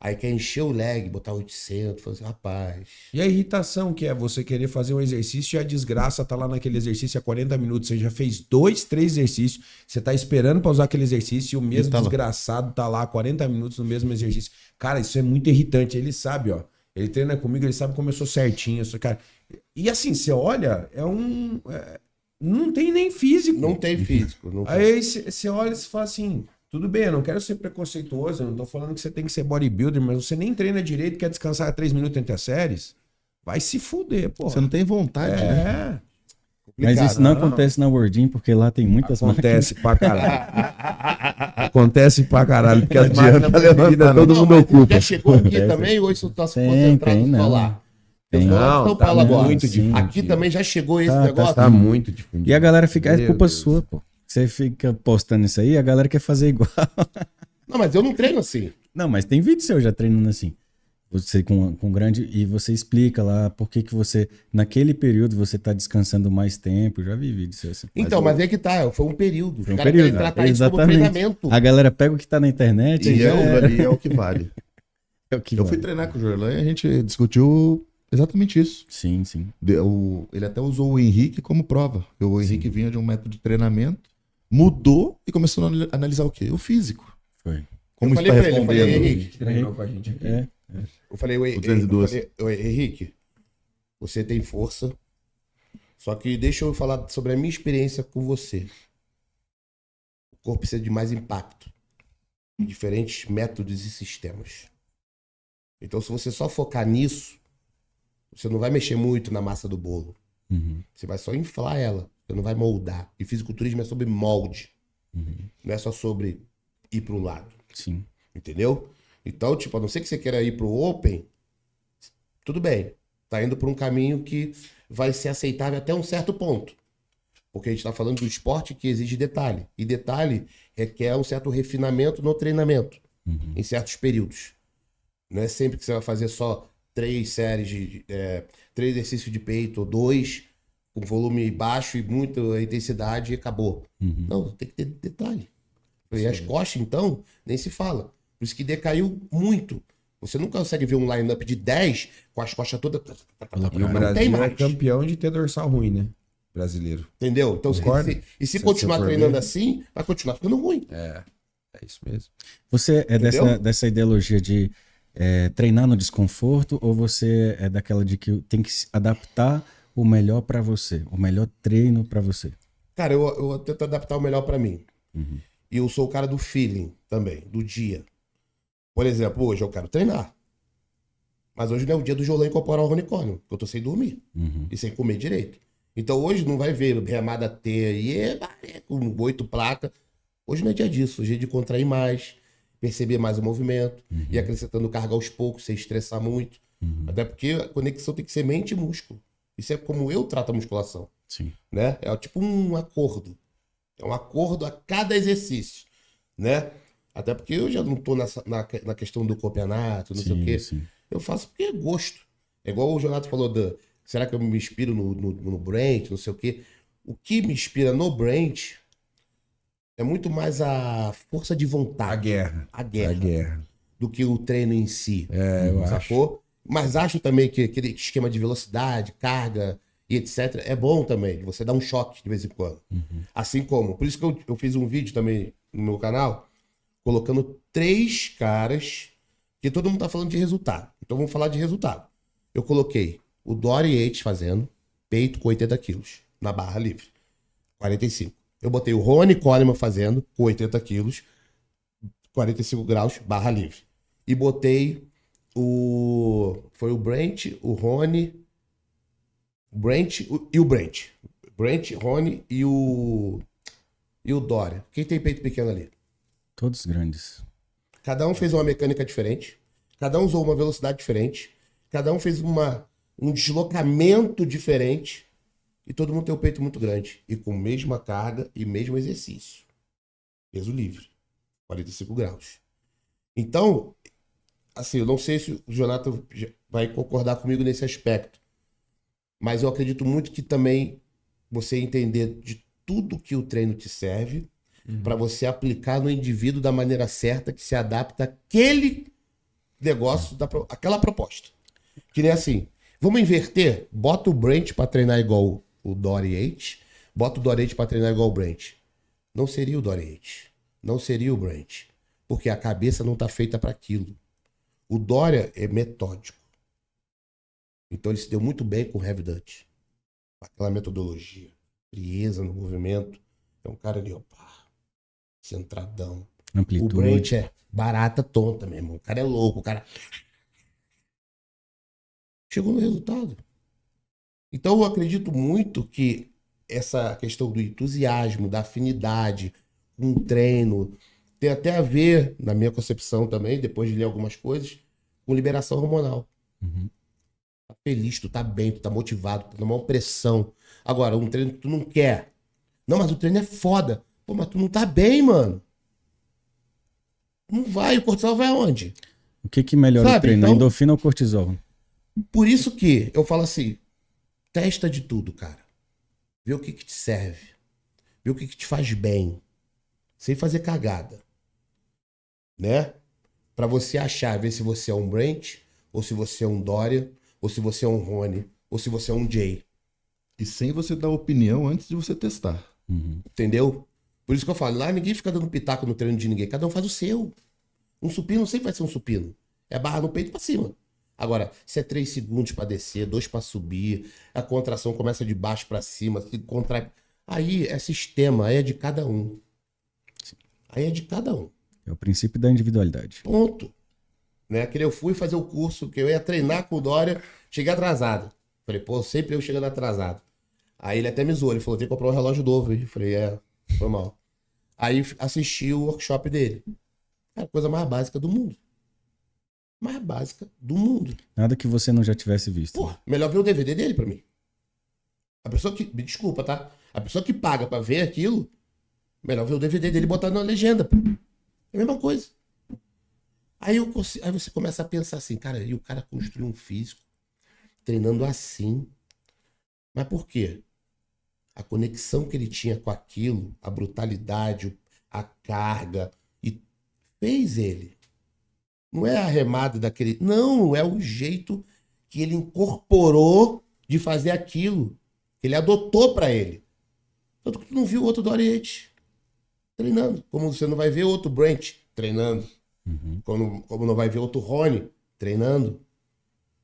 aí quer encher o leg, botar 800, falar assim, rapaz... E a irritação que é você querer fazer um exercício e a desgraça tá lá naquele exercício há 40 minutos. Você já fez 2, 3 exercícios, você tá esperando pra usar aquele exercício e o mesmo tá lá. desgraçado tá lá há 40 minutos no mesmo exercício. Cara, isso é muito irritante. Ele sabe, ó. Ele treina comigo, ele sabe como eu sou certinho. Cara. E assim, você olha, não tem nem físico. Não tem físico. Não tem. Aí você olha e você fala assim... Tudo bem, eu não quero ser preconceituoso, eu não tô falando que você tem que ser bodybuilder, mas você nem treina direito, quer descansar 3 minutos entre as séries? Vai se fuder, pô. Você não tem vontade, né? Mas isso não acontece na Wordin, porque lá tem muitas Acontece pra caralho. Acontece pra caralho, porque as Adianta máquinas levantar, vida né? todo mundo ocupa. Já chegou aqui Acontece. também, hoje você tá se Tem, concentrado tem, no não. solar. Eu Tem. tô lá em São Tá Paulo agora. muito difundido. Aqui também já chegou esse Tá, negócio. Tá muito difundido. E a galera fica. É Meu culpa Deus. sua, pô. Você fica postando isso aí, a galera quer fazer igual. Não, mas eu não treino assim. Não, mas tem vídeo seu já treinando assim. Você com grande. E você explica lá por que você. Naquele período você tá descansando mais tempo. Já vi vídeo seu assim. Então, mas é que tá, foi um período. Foi um Os caras período. querem tratar isso como Exatamente. treinamento. A galera pega o que tá na internet E já aquilo ali é o que vale. é o que Eu vale. fui treinar com o Jorlan e a gente discutiu exatamente isso. Sim, sim. Ele até usou o Henrique como prova. O Henrique vinha de um método de treinamento, mudou e começou a analisar o quê? O físico. Foi. Como Eu está falei pra ele, eu falei, respondendo. Henrique, Treinou com a gente aqui. É. eu falei, O 212. Henrique, você tem força, só que deixa eu falar sobre a minha experiência com você. O corpo precisa de mais impacto, em diferentes métodos e sistemas. Então, se você só focar nisso, você não vai mexer muito na massa do bolo. Uhum. Você vai só inflar ela, você não vai moldar. E fisiculturismo é sobre molde, não é só sobre ir para um lado. Sim. Entendeu? Então, tipo, a não ser que você queira ir pro Open, tudo bem. Tá indo por um caminho que vai ser aceitável até um certo ponto. Porque a gente tá falando do esporte que exige detalhe. E detalhe requer um certo refinamento no treinamento, em certos períodos. Não é sempre que você vai fazer só 3 séries de 3 exercícios de peito ou 2, com volume baixo e muita intensidade e acabou. Não, tem que ter detalhe. E as costas, então, nem se fala. Por isso que decaiu muito. Você não consegue ver um line-up de 10 com as costas todas. E o Não Brasil tem é mais. campeão de ter dorsal ruim, né? Brasileiro. Entendeu? Então, Concorda? se Se continuar você for treinando ver. assim, vai continuar ficando ruim. É isso mesmo. Você é Entendeu? dessa ideologia de treinar no desconforto ou você é daquela de que tem que se adaptar o melhor pra você, o melhor treino pra você? Cara, eu tento adaptar o melhor pra mim. E eu sou o cara do feeling também, do dia. Por exemplo, hoje eu quero treinar. Mas hoje não é o dia do Jolão incorporar o unicórnio, porque eu tô sem dormir e sem comer direito. Então hoje não vai ver remada T e com 8 placas. Hoje não é dia disso. Hoje é de contrair mais, perceber mais o movimento e acrescentando carga aos poucos, sem estressar muito. Até porque a conexão tem que ser mente e músculo. Isso é como eu trato a musculação. Sim. Né? É tipo um acordo. É um acordo a cada exercício, né? Até porque eu já não tô na questão do campeonato, não sei o quê. Sim. Eu faço porque é gosto. É igual o Jonato falou, será que eu me inspiro no Brent, não sei o quê. O que me inspira no Brent é muito mais a força de A vontade, guerra. a guerra, A guerra. do que o treino em si. Eu Sacou? Mas acho também que aquele esquema de velocidade, carga e etc. é bom também. Você dá um choque de vez em quando. Assim como. Por isso que eu fiz um vídeo também no meu canal, colocando 3 caras, que todo mundo tá falando de resultado. Então vamos falar de resultado. Eu coloquei o Dory Yates fazendo peito com 80 quilos na barra livre. 45. Eu botei o Rony Coleman fazendo, com 80 quilos, 45 graus, barra livre. E botei foi o Brent, o Rony... e o Brent. Brent, Rony e o Dória. Quem tem peito pequeno ali? Todos grandes. Cada um fez uma mecânica diferente. Cada um usou uma velocidade diferente. Cada um fez um deslocamento diferente. E todo mundo tem o peito muito grande. E com a mesma carga e mesmo exercício. Peso livre. 45 graus. Então, assim, eu não sei se o Jonathan vai concordar comigo nesse aspecto. Mas eu acredito muito que também você entender de tudo que o treino te serve para você aplicar no indivíduo da maneira certa que se adapta àquele negócio, aquela proposta. Que nem assim, vamos inverter? Bota o Brent para treinar igual o Dory H, bota o Dory H para treinar igual o Brent. Não seria o Dory H, não seria o Brent, porque a cabeça não está feita para aquilo. O Dória é metódico. Então ele se deu muito bem com o Heavy Dutch. Aquela metodologia, frieza no movimento. É um cara ali, ó, centradão. Amplitude. O Brent é barata tonta, meu irmão. O cara é louco, o cara... Chegou no resultado. Então eu acredito muito que essa questão do entusiasmo, da afinidade com o treino, tem até a ver, na minha concepção também, depois de ler algumas coisas, com liberação hormonal. Uhum. Tá feliz, tu tá bem, tu tá motivado, tu tá numa pressão. Agora, um treino que tu não quer. Não, mas o treino é foda. Pô, mas tu não tá bem, mano. Não vai, o cortisol vai aonde? O que melhora o Sabe, treino? então- Endorfina ou cortisol? Por isso que eu falo assim, testa de tudo, cara. Vê o que te serve. Vê o que te faz bem. Sem fazer cagada. Né? Pra você achar, ver se você é um Brent, ou se você é um Dória, ou se você é um Rony, ou se você é um Jay. E sem você dar opinião antes de você testar. Uhum. Entendeu? Por isso que eu falo, lá ninguém fica dando pitaco no treino de ninguém. Cada um faz o seu. Um supino sempre vai ser um supino. É barra no peito pra cima. Agora, se é 3 segundos pra descer, 2 pra subir, a contração começa de baixo pra cima, se contrai. Aí é sistema, aí é de cada um. Aí é de cada um. É o princípio da individualidade. Ponto. Né? Que eu fui fazer o curso, que eu ia treinar com o Dória, cheguei atrasado. Falei, pô, sempre eu chegando atrasado. Aí ele até me zoou, ele falou, tem que comprar um relógio novo. Eu falei, foi mal. Aí assisti o workshop dele. Cara, coisa mais básica do mundo. Mais básica do mundo. Nada que você não já tivesse visto. Pô, melhor ver o DVD dele pra mim. A pessoa que, me desculpa, tá? A pessoa que paga pra ver aquilo, melhor ver o DVD dele e botar na legenda, pô. É a mesma coisa. Aí você começa a pensar assim, cara, e o cara construiu um físico treinando assim. Mas por quê? A conexão que ele tinha com aquilo, a brutalidade, a carga, e fez ele. Não é a remada daquele... Não, é o jeito que ele incorporou de fazer aquilo. Que ele adotou pra ele. Tanto que tu não viu outro Doriete treinando. Como você não vai ver outro Brent treinando. Uhum. Como não vai ver outro Rony treinando.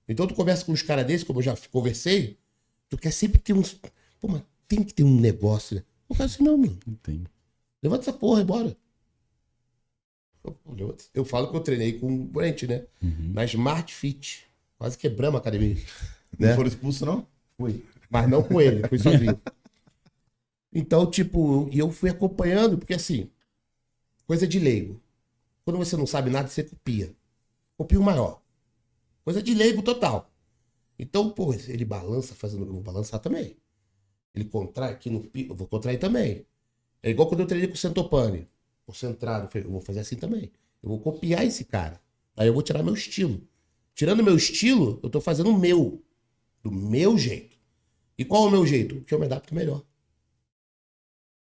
Então tu conversa com uns caras desses, como eu já conversei, tu quer sempre ter uns... Pô, mas tem que ter um negócio, né? O cara assim, não, mano. Não tem. Levanta essa porra e bora. Eu falo que eu treinei com o Brent, né? Uhum. Na Smart Fit. Quase quebramos a academia. Não Né? foram expulsos, não? Fui. Mas não com ele, fui sozinho. Então, tipo, e eu fui acompanhando, porque assim, coisa de leigo. Quando você não sabe nada, você copia. Copia o maior. Coisa de leigo total. Então, pô, ele balança fazendo. Eu vou balançar também. Ele contrai aqui no pico, eu vou contrair também. É igual quando eu treinei com o Centopani. Concentrado, eu vou fazer assim também. Eu vou copiar esse cara. Aí eu vou tirar meu estilo. Tirando meu estilo, eu tô fazendo o meu. Do meu jeito. E qual é o meu jeito? Que eu me adapto melhor.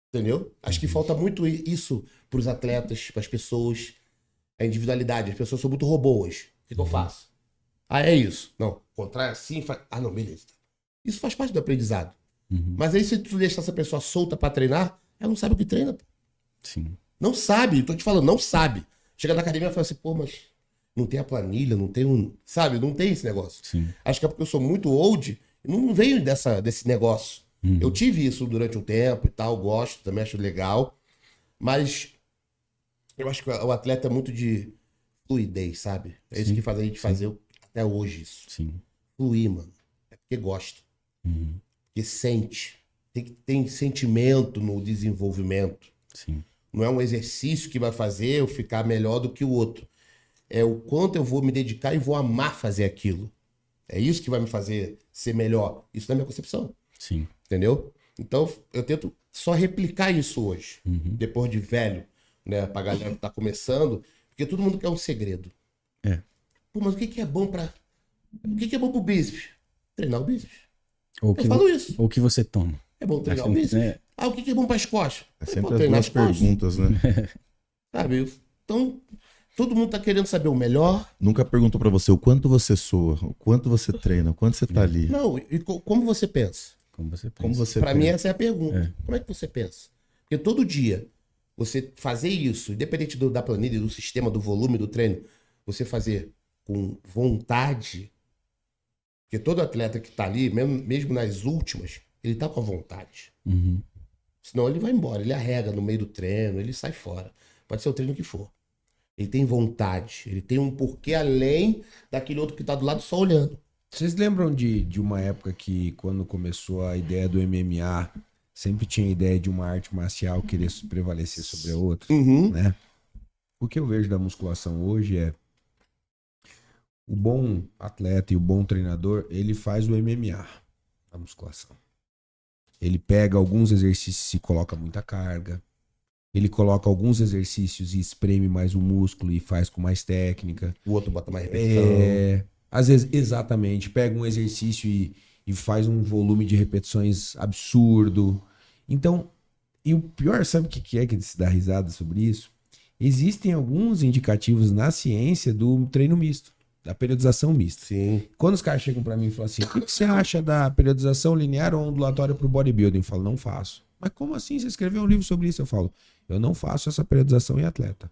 Entendeu? Acho que falta muito isso pros atletas, pras pessoas. A individualidade. As pessoas são muito robôs. O que eu faço? Ah, é isso. Não, contrai assim, faz... Ah, não, beleza. Isso faz parte do aprendizado. Uhum. Mas aí se tu deixar essa pessoa solta pra treinar, ela não sabe o que treina. Pô. Sim. Não sabe, tô te falando, não sabe. Chega na academia e fala assim, pô, mas não tem a planilha, não tem um... Sabe, não tem esse negócio. Sim. Acho que é porque eu sou muito old, não venho desse negócio. Eu tive isso durante um tempo e tal, gosto, também acho legal. Mas eu acho que o atleta é muito de fluidez, sabe? É isso Sim, que faz a gente fazer até hoje isso. Sim. Fluir, mano. É porque gosta. Uhum. Porque sente. Tem sentimento no desenvolvimento. Sim. Não é um exercício que vai fazer eu ficar melhor do que o outro. É o quanto eu vou me dedicar e vou amar fazer aquilo. É isso que vai me fazer ser melhor. Isso na minha concepção. Sim. Entendeu? Então eu tento só replicar isso hoje. Depois de velho, né? Pra galera que tá começando. Porque todo mundo quer um segredo. É. Pô, mas o que é bom pra... O que é bom pro bíceps? Treinar o bíceps. Ou Eu falo isso. Ou que você toma. É bom treinar Assim, o bíceps? né? Ah, o que é bom para as costas? É Pô, sempre as treinar duas as costas. perguntas, né? Sabe? Então, todo mundo tá querendo saber o melhor. Nunca perguntou pra você o quanto você soa, o quanto você treina, o quanto você tá ali. Não, e como você pensa? Como você pensa. Como você Para mim, pensa. essa é a pergunta. Como é que você pensa? Porque todo dia, você fazer isso, independente da planilha, do sistema, do volume do treino, você fazer com vontade. Porque todo atleta que tá ali, mesmo nas últimas, ele tá com a vontade. Uhum. Senão ele vai embora, ele arrega no meio do treino, ele sai fora. Pode ser o treino que for. Ele tem vontade, ele tem um porquê além daquele outro que tá do lado só olhando. Vocês lembram de uma época que, quando começou a ideia do MMA, sempre tinha a ideia de uma arte marcial querer prevalecer sobre a outra, né? O que eu vejo da musculação hoje é o bom atleta e o bom treinador, ele faz o MMA, a musculação. Ele pega alguns exercícios e coloca muita carga. Ele coloca alguns exercícios e espreme mais o músculo e faz com mais técnica. O outro bota mais repetição. Às vezes, exatamente, pega um exercício e faz um volume de repetições absurdo. Então, e o pior, sabe o que é que se dá risada sobre isso? Existem alguns indicativos na ciência do treino misto, da periodização mista. Sim. Quando os caras chegam pra mim e falam assim, o que você acha da periodização linear ou ondulatória pro bodybuilding? Eu falo, não faço. Mas como assim? Você escreveu um livro sobre isso? Eu falo, eu não faço essa periodização em atleta.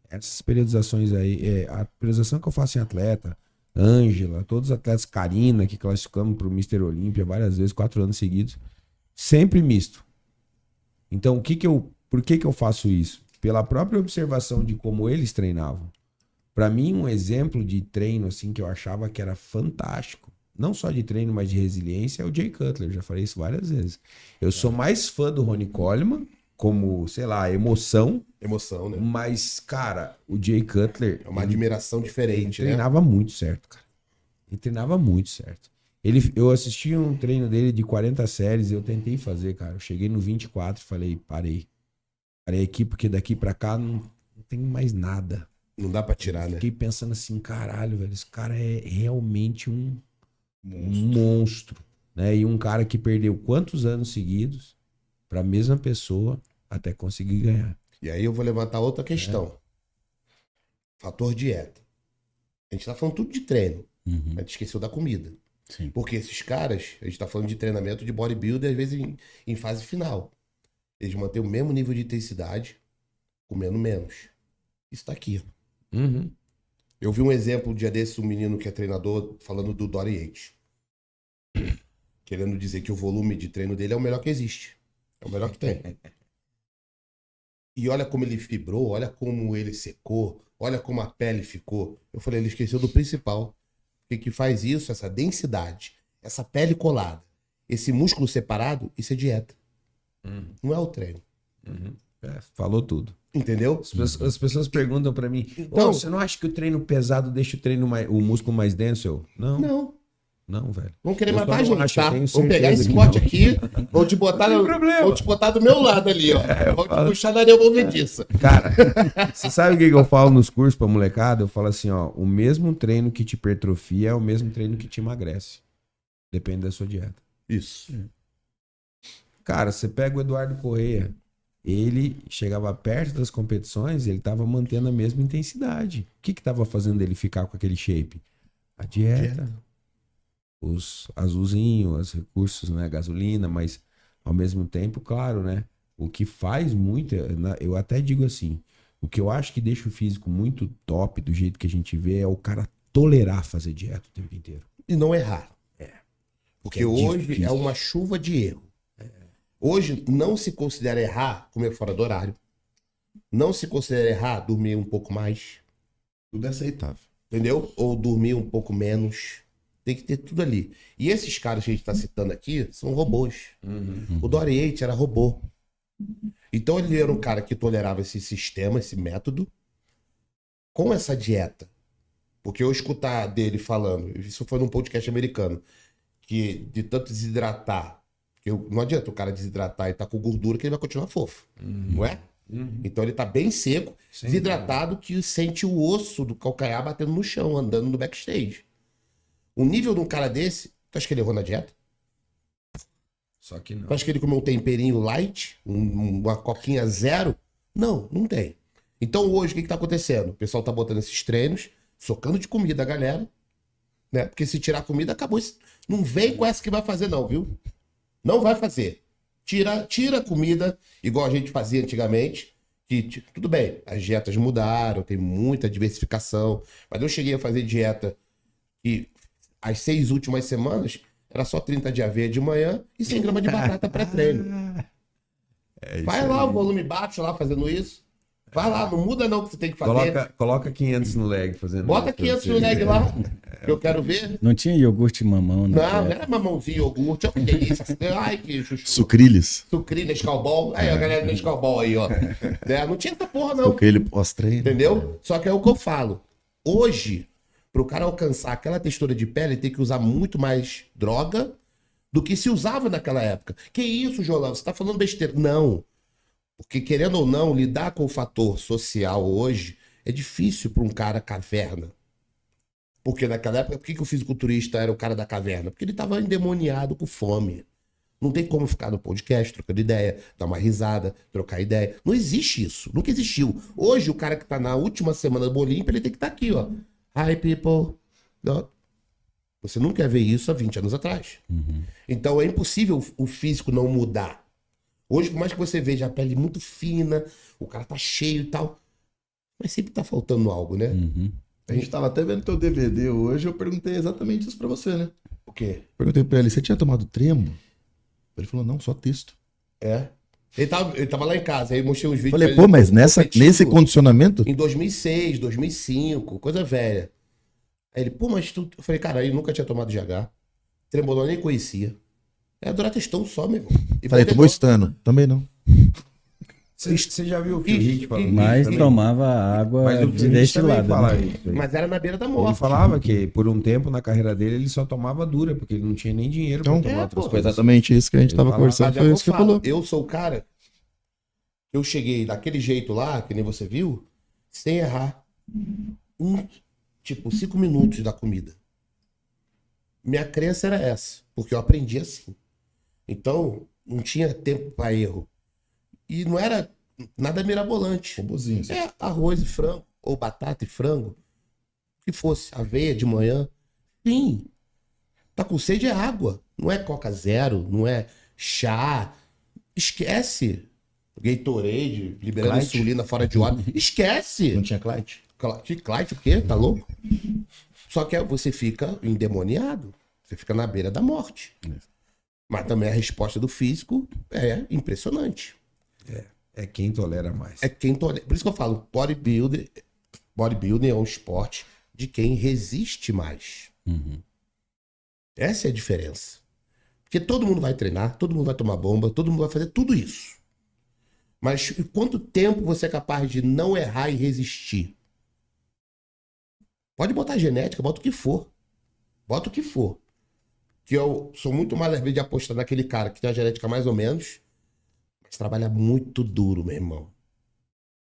Essas periodizações aí, a periodização que eu faço em atleta, Ângela, todos os atletas, Karina, que classificamos pro Mr. Olímpia várias vezes, 4 anos seguidos, sempre misto. Então, por que eu faço isso? Pela própria observação de como eles treinavam. Para mim, um exemplo de treino assim que eu achava que era fantástico, não só de treino, mas de resiliência, é o Jay Cutler. Já falei isso várias vezes. Eu sou mais fã do Ronnie Coleman, como, sei lá, emoção. Emoção, né? Mas, cara, o Jay Cutler... É uma admiração diferente, ele né? treinava muito certo, cara. Ele treinava muito certo. Eu assisti um treino dele de 40 séries, eu tentei fazer, cara. Eu cheguei no 24 e falei, parei. Parei aqui, porque daqui pra cá não tem mais nada. Não dá pra tirar, né? Fiquei pensando assim, caralho, velho, esse cara é realmente um monstro, né? E um cara que perdeu quantos anos seguidos pra mesma pessoa até conseguir ganhar. E aí eu vou levantar outra questão. Fator dieta. A gente tá falando tudo de treino. Uhum. A gente esqueceu da comida. Sim. Porque esses caras, a gente tá falando de treinamento de bodybuilder, às vezes em fase final. Eles mantêm o mesmo nível de intensidade, comendo menos. Isso tá aqui. Uhum. Eu vi um exemplo um dia desse, um menino que é treinador, falando do Dory Yates. Querendo dizer que o volume de treino dele é o melhor que existe. É o melhor que tem. E olha como ele fibrou, olha como ele secou, olha como a pele ficou. Eu falei, ele esqueceu do principal. O que faz isso, essa densidade, essa pele colada, esse músculo separado, isso é dieta. Não é o treino. Falou tudo. Entendeu? As pessoas perguntam pra mim, Então- você não acha que o treino pesado deixa o músculo mais denso? Eu, não, velho. Vamos querer Eu matar só a não gente, acho, tá? eu tenho Vamos pegar certeza esse que corte não. aqui, vou te botar, Não tem problema. vou te botar do meu lado ali, ó. Vou te puxar na areia movediça. Cara, você sabe o que eu falo nos cursos pra molecada? Eu falo assim, ó, o mesmo treino que te hipertrofia é o mesmo treino que te emagrece. Depende da sua dieta. Isso. Cara, você pega o Eduardo Corrêa, ele chegava perto das competições, ele tava mantendo a mesma intensidade. O que tava fazendo ele ficar com aquele shape? A dieta. Os azulzinhos, os recursos, né, gasolina, mas ao mesmo tempo, claro, né, o que faz muito, eu até digo assim, o que eu acho que deixa o físico muito top do jeito que a gente vê é o cara tolerar fazer dieta o tempo inteiro. E não errar. Porque É hoje difícil. é uma chuva de erro. Hoje não se considera errar comer fora do horário. Não se considera errar dormir um pouco mais. Tudo é aceitável. Entendeu? Ou dormir um pouco menos. Tem que ter tudo ali. E esses caras que a gente tá citando aqui são robôs. O Dory Yates era robô. Então ele era um cara que tolerava esse sistema, esse método, com essa dieta. Porque eu escutar dele falando, isso foi num podcast americano, que de tanto desidratar, porque não adianta o cara desidratar e tá com gordura que ele vai continuar fofo, não é? Então ele tá bem seco, Sim. desidratado, que sente o osso do calcanhar batendo no chão, andando no backstage. O nível de um cara desse, tu acha que ele errou na dieta? Só que não. Tu acha que ele comeu um temperinho light? Uma coquinha zero? Não, não tem. Então hoje, o que tá acontecendo? O pessoal tá botando esses treinos, socando de comida a galera, né? Porque se tirar comida, acabou. Não vem com essa que vai fazer não, viu? Não vai fazer. Tira a comida, igual a gente fazia antigamente. Que, tudo bem, as dietas mudaram, tem muita diversificação. Mas eu cheguei a fazer dieta que as 6 últimas semanas era só 30 de aveia de manhã e 100 gramas de batata pré-treino. Vai lá, o volume baixo lá fazendo isso. Vai lá, não muda não o que você tem que fazer. Coloca 500 no leg fazendo Bota isso pra 500 você. no leg lá, que eu quero ver. Não tinha iogurte mamão, né? Não era mamãozinho, iogurte. Olha que delícia. Ai, que chuchu. Sucrilhos. Sucrilho, Nescau. Aí a galera do Nescau aí, ó. Né? Não tinha essa porra, não. Sucrilho pós-treino. Entendeu? Só que é o que eu falo. Hoje, pro cara alcançar aquela textura de pele, ele tem que usar muito mais droga do que se usava naquela época. Que isso, Jolão? Você tá falando besteira. Não. Porque, querendo ou não, lidar com o fator social hoje é difícil para um cara caverna. Porque naquela época, por que o fisiculturista era o cara da caverna? Porque ele estava endemoniado com fome. Não tem como ficar no podcast trocando ideia, dar uma risada, trocar ideia. Não existe isso. Nunca existiu. Hoje, o cara que tá na última semana do Olímpia, ele tem que estar aqui, ó. Hi, people. Você não quer ver isso há 20 anos atrás. Então, é impossível o físico não mudar. Hoje, por mais que você veja a pele muito fina, o cara tá cheio e tal, mas sempre tá faltando algo, né? A gente tava até vendo teu DVD hoje, eu perguntei exatamente isso pra você, né? O quê? Perguntei pra ele, você tinha tomado tremo? Ele falou, não, só texto. É. Ele tava lá em casa, aí eu mostrei uns vídeos. Falei, pra pô, ele, mas competitivo, nesse condicionamento? Em 2006, 2005, coisa velha. Aí ele, pô, mas tu... Eu falei, cara, eu nunca tinha tomado GH. Trembolona eu nem conhecia. É Durateston só, meu irmão. E Falei, Voltecon. tomou estano. Também não. Você já viu o Phil Heath falando Mas isso também? tomava água Mas o de Phil Heath também destilada. fala Né? isso aí. Mas era na beira da Ele morte. falava que por um tempo na carreira dele ele só tomava dura, porque ele não tinha nem dinheiro pra Então, tomar outras pô, Foi coisas. exatamente isso que a gente Ele tava falava, conversando, Mas é foi o isso que que eu você falo. falou. Eu sou o cara. Eu cheguei daquele jeito lá, que nem você viu, sem errar. Tipo, 5 minutos da comida. Minha crença era essa, porque eu aprendi assim. Então, não tinha tempo para erro. E não era nada mirabolante. Robozinho. assim. É arroz e frango, ou batata e frango. Que fosse aveia de manhã. Sim. Tá com sede é água. Não é Coca Zero, não é chá. Esquece. Gatorade, liberando Clyde. insulina fora de hora. Esquece. Não tinha Clyde? Que Clyde o quê? Tá louco? Só que você fica endemoniado. Você fica na beira da morte. Mas também a resposta do físico é impressionante. É quem tolera mais. É quem tolera. Por isso que eu falo, bodybuilding é um esporte de quem resiste mais. Essa é a diferença. Porque todo mundo vai treinar, todo mundo vai tomar bomba, todo mundo vai fazer tudo isso. Mas e quanto tempo você é capaz de não errar e resistir? Pode botar genética, bota o que for. Bota o que for. Que eu sou muito mais às vezes de apostar naquele cara que tem a genética mais ou menos, mas trabalha muito duro, meu irmão.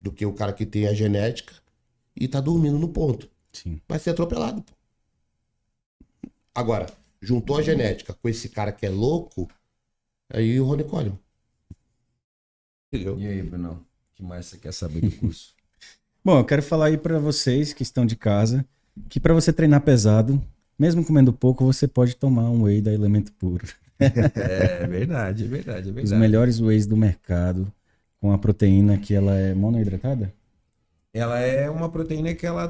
Do que o cara que tem a genética e tá dormindo no ponto. Sim. Vai ser atropelado, pô. Agora, juntou a genética com esse cara que é louco, aí o Ronnie Coleman. Entendeu? E aí, Brunão? O que mais você quer saber do curso? Bom, eu quero falar aí pra vocês que estão de casa que pra você treinar pesado, mesmo comendo pouco, você pode tomar um whey da Elemento Puro. É verdade, é verdade, é Os verdade. melhores wheys do mercado, com a proteína que ela é monoidratada. Ela é uma proteína que ela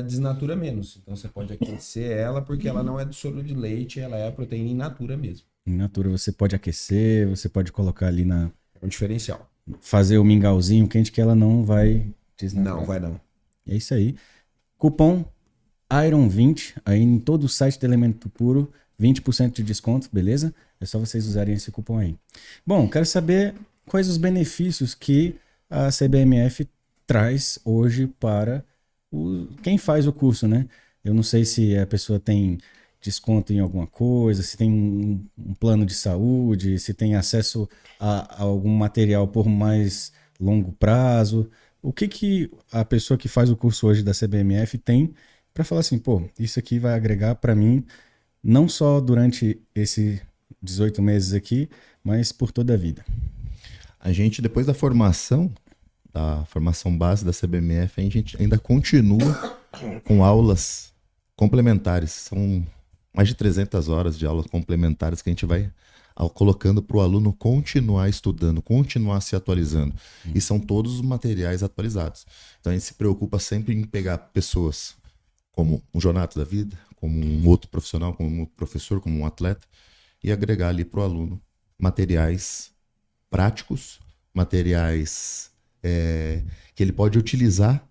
desnatura menos. Então você pode aquecer ela porque ela não é do soro de leite, ela é a proteína in natura mesmo. In natura, você pode aquecer, você pode colocar ali É um diferencial. fazer o mingauzinho quente que ela não vai desnaturar. Não, vai não. É isso aí. Cupom IRON20 aí em todo o site do Elemento Puro, 20% de desconto, beleza? É só vocês usarem esse cupom aí. Bom, quero saber quais os benefícios que a CBMF traz hoje para quem faz o curso, né? Eu não sei se a pessoa tem desconto em alguma coisa, se tem um plano de saúde, se tem acesso a algum material por mais longo prazo. O que a pessoa que faz o curso hoje da CBMF tem para falar assim, pô, isso aqui vai agregar para mim não só durante esses 18 meses aqui, mas por toda a vida. A gente, depois da formação base da CBMF, a gente ainda continua com aulas complementares. São mais de 300 horas de aulas complementares que a gente vai colocando para o aluno continuar estudando, continuar se atualizando. E são todos os materiais atualizados. Então a gente se preocupa sempre em pegar pessoas como um Jonato da vida, como um outro profissional, como um professor, como um atleta, e agregar ali para o aluno materiais práticos, materiais que ele pode utilizar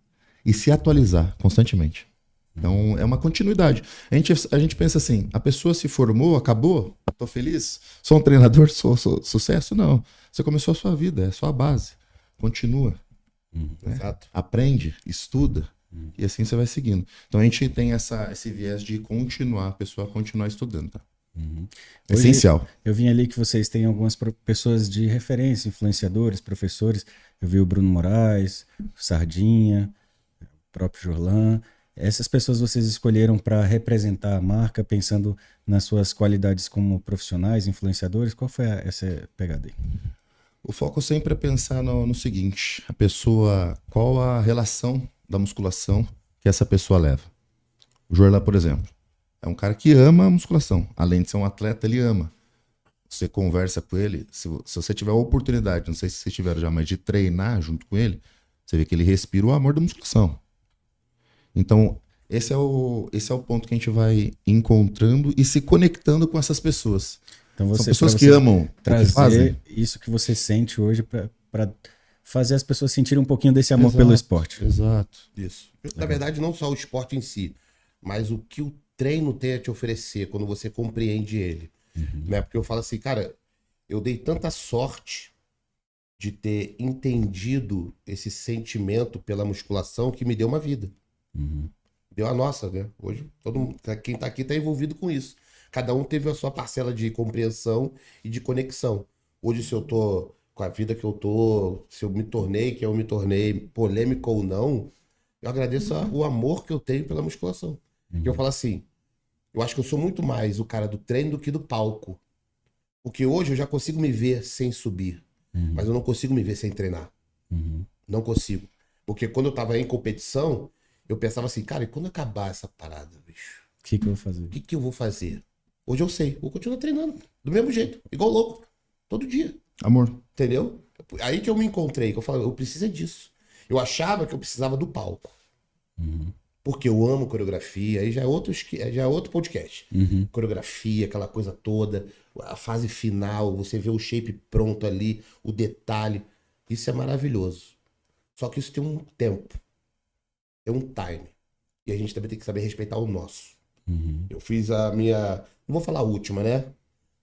e se atualizar constantemente. Então, é uma continuidade. A gente pensa assim, a pessoa se formou, acabou, tô feliz, sou um treinador, sou sucesso? Não. Você começou a sua vida, é a sua base. Continua. Né? Exato. Aprende, estuda, e assim você vai seguindo. Então, a gente tem esse viés de continuar, a pessoa continuar estudando. Tá? É Hoje, essencial. Eu vi ali que vocês têm algumas pessoas de referência, influenciadores, professores. Eu vi o Bruno Moraes, o Sardinha, o próprio Jorlan. Essas pessoas vocês escolheram para representar a marca, pensando nas suas qualidades como profissionais, influenciadores? Qual foi essa pegada aí? O foco sempre é pensar no seguinte, a pessoa, qual a relação da musculação que essa pessoa leva. O Jorlan, por exemplo, é um cara que ama a musculação. Além de ser um atleta, ele ama. Você conversa com ele, se você tiver a oportunidade, não sei se vocês tiveram já, mas de treinar junto com ele, você vê que ele respira o amor da musculação. Então, esse é o ponto que a gente vai encontrando e se conectando com essas pessoas. Então São pessoas que amam o que trazer fazem. isso que você sente hoje para fazer as pessoas sentirem um pouquinho desse amor pelo esporte. Exato. Isso. Na verdade, não só o esporte em si, mas o que o treino tem a te oferecer quando você compreende ele. Né? Porque eu falo assim, cara, eu dei tanta sorte de ter entendido esse sentimento pela musculação que me deu uma vida. Deu a nossa, né? Hoje, quem tá aqui tá envolvido com isso. Cada um teve a sua parcela de compreensão e de conexão. Hoje, se eu tô com a vida que eu tô, se eu me tornei, que eu me tornei, polêmico ou não, eu agradeço o amor que eu tenho pela musculação. E eu falo assim, eu acho que eu sou muito mais o cara do treino do que do palco. Porque hoje eu já consigo me ver sem subir, mas eu não consigo me ver sem treinar. Não consigo. Porque quando eu tava em competição, eu pensava assim, cara, e quando acabar essa parada, bicho? O que eu vou fazer? O que eu vou fazer? Hoje eu sei, vou continuar treinando, do mesmo jeito, igual louco, todo dia. Amor. Entendeu? Aí que eu me encontrei, que eu falei, eu preciso é disso. Eu achava que eu precisava do palco. Porque eu amo coreografia, aí já é outro podcast. Coreografia, aquela coisa toda, a fase final, você vê o shape pronto ali, o detalhe. Isso é maravilhoso. Só que isso tem um tempo, tem um time. E a gente também tem que saber respeitar o nosso. Eu fiz a minha, não vou falar a última, né?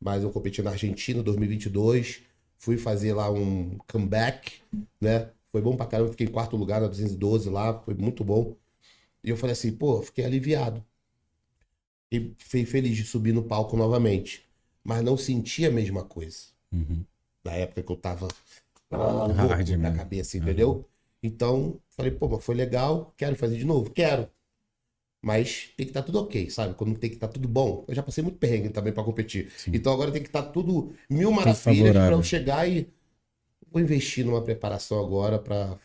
Mas eu competi na Argentina em 2022, fui fazer lá um comeback, né? Foi bom pra caramba, fiquei em quarto lugar na 212 lá, foi muito bom. E eu falei assim, pô, fiquei aliviado. E fiquei feliz de subir no palco novamente. Mas não senti a mesma coisa. Na época que eu tava Hard na mesmo. cabeça, entendeu? Então, falei, pô, mas foi legal, quero fazer de novo? Quero. Mas tem que estar tudo ok, sabe? Quando tem que estar tudo bom. Eu já passei muito perrengue também pra competir. Então agora tem que estar tudo mil maravilhas pra favorável. eu chegar e vou investir numa preparação agora pra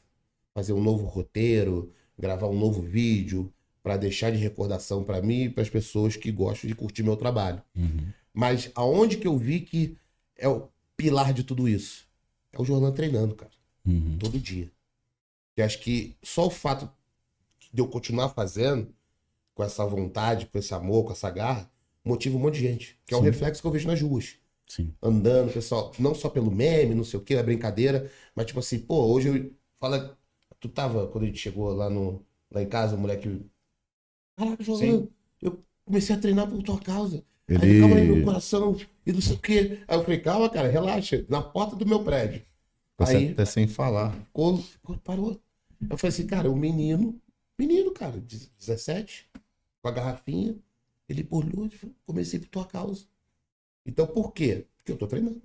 fazer um novo roteiro, gravar um novo vídeo, pra deixar de recordação pra mim e pras pessoas que gostam de curtir meu trabalho. Mas aonde que eu vi que é o pilar de tudo isso? É o Jorlan treinando, cara. Todo dia. E acho que só o fato de eu continuar fazendo com essa vontade, com esse amor, com essa garra, motiva um monte de gente. Que é o reflexo que eu vejo nas ruas. Sim. andando, pessoal, não só pelo meme, não sei o que, a brincadeira, mas tipo assim, pô, hoje eu fala, tu tava, quando a gente chegou lá em casa, o moleque, caraca, João, eu comecei a treinar por tua causa. Aí ele, calma aí, meu Ele coração, e não sei o quê. Aí eu falei, calma, cara, relaxa, na porta do meu prédio. você Aí até sem falar. parou. Eu falei assim, cara, o menino, cara, 17, com a garrafinha, ele olhou e falou, comecei por tua causa. Então por quê? Porque eu tô treinando.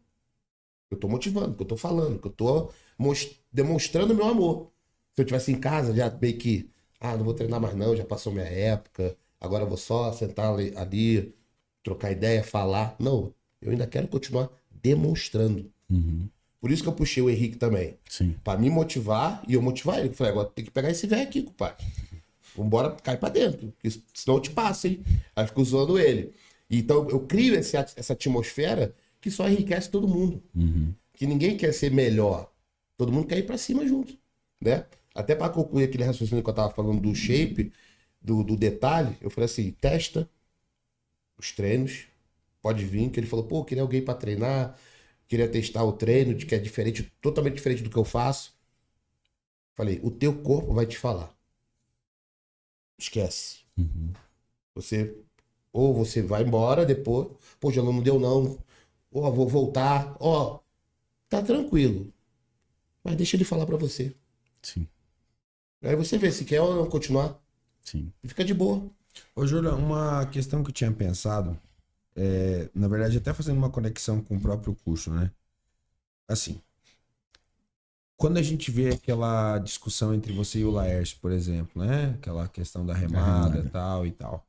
Eu tô motivando, que eu tô falando, que eu tô demonstrando meu amor. Se eu tivesse em casa, já meio que, não vou treinar mais não, já passou minha época, agora eu vou só sentar ali, trocar ideia, falar. Não, eu ainda quero continuar demonstrando. Uhum. Por isso que eu puxei o Henrique também. Sim. Pra me motivar e eu motivar ele. Eu falei, agora tem que pegar esse velho aqui, compadre. Vambora, cai pra dentro, porque senão eu te passo, hein? Aí fico zoando ele. Então eu crio essa atmosfera que só enriquece todo mundo. Uhum. Que ninguém quer ser melhor. Todo mundo quer ir pra cima junto, né? Até para concluir aquele raciocínio que eu tava falando do shape, do detalhe, eu falei assim, testa os treinos, pode vir, que ele falou, pô, queria alguém para treinar, queria testar o treino, de que é diferente, totalmente diferente do que eu faço. Falei, o teu corpo vai te falar. Esquece. Uhum. Ou você vai embora depois, pô, já não deu não, ó, vou voltar, ó, tá tranquilo. Mas deixa ele falar pra você. Sim. Aí você vê se quer ou não continuar. Sim. E fica de boa. Ô, Júlio, uma questão que eu tinha pensado, na verdade, até fazendo uma conexão com o próprio curso, né? Assim, quando a gente vê aquela discussão entre você e o Laércio, por exemplo, né? Aquela questão da remada, remada. e tal.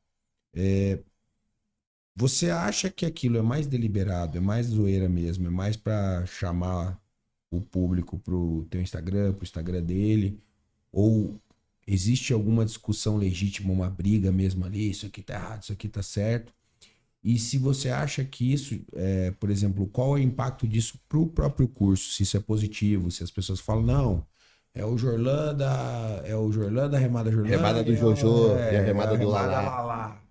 Você acha que aquilo é mais deliberado, é mais zoeira mesmo, é mais pra chamar o público pro teu Instagram, pro Instagram dele? Ou existe alguma discussão legítima, uma briga mesmo ali, isso aqui tá errado, isso aqui tá certo? E se você acha que isso, por exemplo, qual é o impacto disso pro próprio curso? Se isso é positivo, se as pessoas falam, não, é o Jorlan da Remada Jorlan. Remada do Jojo e a remada do Lalá. Lalá.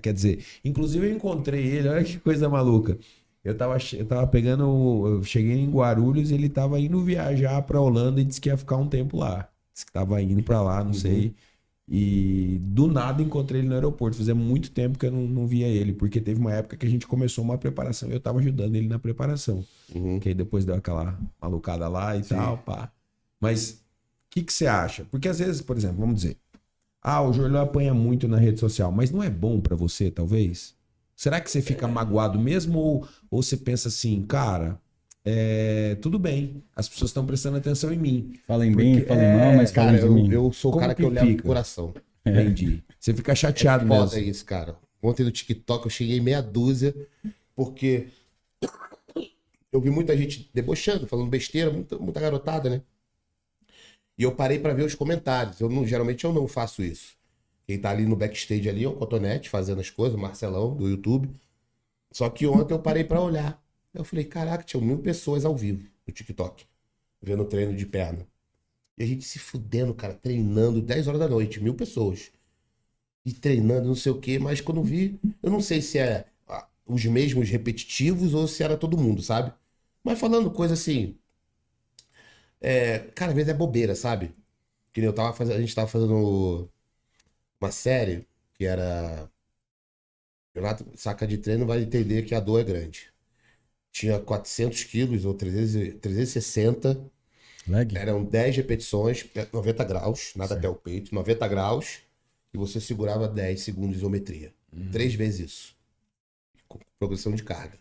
Quer dizer, inclusive eu encontrei ele, olha que coisa maluca. Eu tava pegando, eu cheguei em Guarulhos e ele tava indo viajar pra Holanda e disse que ia ficar um tempo lá. Disse que tava indo pra lá, não sei. E do nada encontrei ele no aeroporto. Fazia muito tempo que eu não via ele, porque teve uma época que a gente começou uma preparação e eu tava ajudando ele na preparação. Que aí depois deu aquela malucada lá e tal, pá. Mas o que você acha? Porque às vezes, por exemplo, vamos dizer, o Jorlan apanha muito na rede social, mas não é bom pra você, talvez? Será que você fica magoado mesmo ou você pensa assim, cara, tudo bem, as pessoas estão prestando atenção em mim. Falem bem, falem mal, mas Cara, falem de mim. eu sou o Como cara que que eu levo fica? pro coração. Entendi. Você fica chateado Foda mesmo. isso, cara. Ontem no TikTok eu cheguei meia dúzia, porque eu vi muita gente debochando, falando besteira, muita garotada, né? E eu parei pra ver os comentários. Geralmente eu não faço isso. Quem tá ali no backstage ali é o Cotonete fazendo as coisas, o Marcelão do YouTube. Só que ontem eu parei pra olhar. Eu falei, caraca, tinha 1000 pessoas ao vivo no TikTok, vendo o treino de perna. E a gente se fudendo, cara, treinando 10 horas da noite, 1000 pessoas. E treinando, não sei o quê, mas quando vi, eu não sei se é os mesmos repetitivos ou se era todo mundo, sabe? Mas falando coisa assim, cara, às vezes é bobeira, sabe? Que nem a gente tava fazendo uma série que era Renato Saca de Treino vai entender que a dor é grande. Tinha 400 quilos ou 360, Leg? eram 10 repetições, 90 graus, nada até o peito, 90 graus, e você segurava 10 segundos de isometria. 3 vezes isso. Com progressão de carga.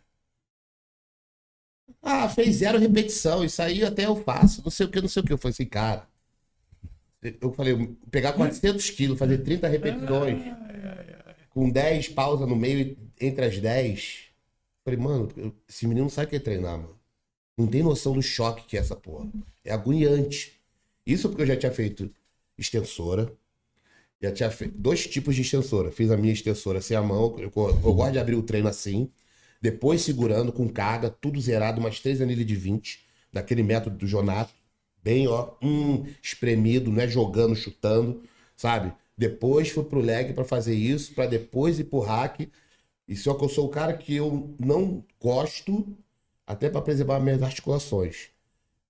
Fez 0 repetição, isso aí até eu faço, não sei o que, não sei o que. Eu falei assim, cara, eu falei, pegar 400 quilos, fazer 30 repetições, com 10 pausas no meio, entre as 10. Falei, mano, esse menino não sabe o que é treinar, mano. Não tem noção do choque que é essa porra. É agoniante. Isso porque eu já tinha feito extensora. Já tinha feito 2 tipos de extensora. Fiz a minha extensora sem a mão. Eu gosto de abrir o treino assim. Depois segurando com carga, tudo zerado, umas 3 anilhas de 20. Daquele método do Jonato. Bem, ó, espremido, não é jogando, chutando, sabe? Depois fui pro leg pra fazer isso, pra depois ir pro hack. E só que eu sou o cara que eu não gosto até para preservar minhas articulações.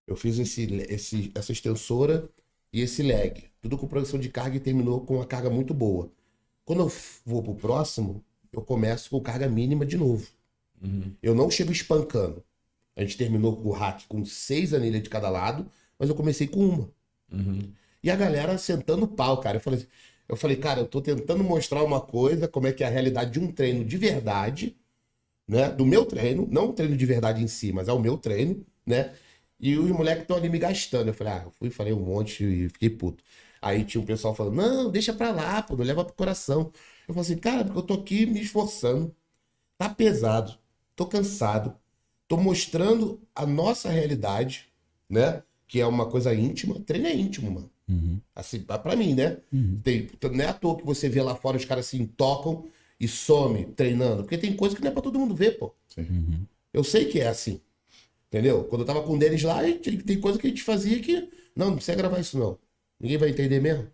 Eu fiz essa extensora e esse leg. Tudo com progressão de carga e terminou com uma carga muito boa. Quando eu vou pro próximo, eu começo com carga mínima de novo. Eu não chego espancando. A gente terminou com o hack com 6 anilhas de cada lado, mas eu comecei com uma. E a galera sentando o pau, cara. Eu falei, cara, eu tô tentando mostrar uma coisa, como é que é a realidade de um treino de verdade, né? Do meu treino, não um treino de verdade em si, mas é o meu treino, né? E os moleques estão ali me gastando. Eu falei, eu fui, falei um monte e fiquei puto. Aí tinha um pessoal falando, não, deixa pra lá, pô, não leva pro coração. Eu falei assim, cara, porque eu tô aqui me esforçando. Tá pesado, tô cansado, tô mostrando a nossa realidade, né? Que é uma coisa íntima. Treino é íntimo, mano. Assim, pra mim, né? Não é à toa que você vê lá fora os caras assim, tocam e some treinando. Porque tem coisa que não é pra todo mundo ver, pô. Eu sei que é assim. Entendeu? Quando eu tava com o Denis lá, tem coisa que a gente fazia que... Não precisa gravar isso, não. Ninguém vai entender mesmo.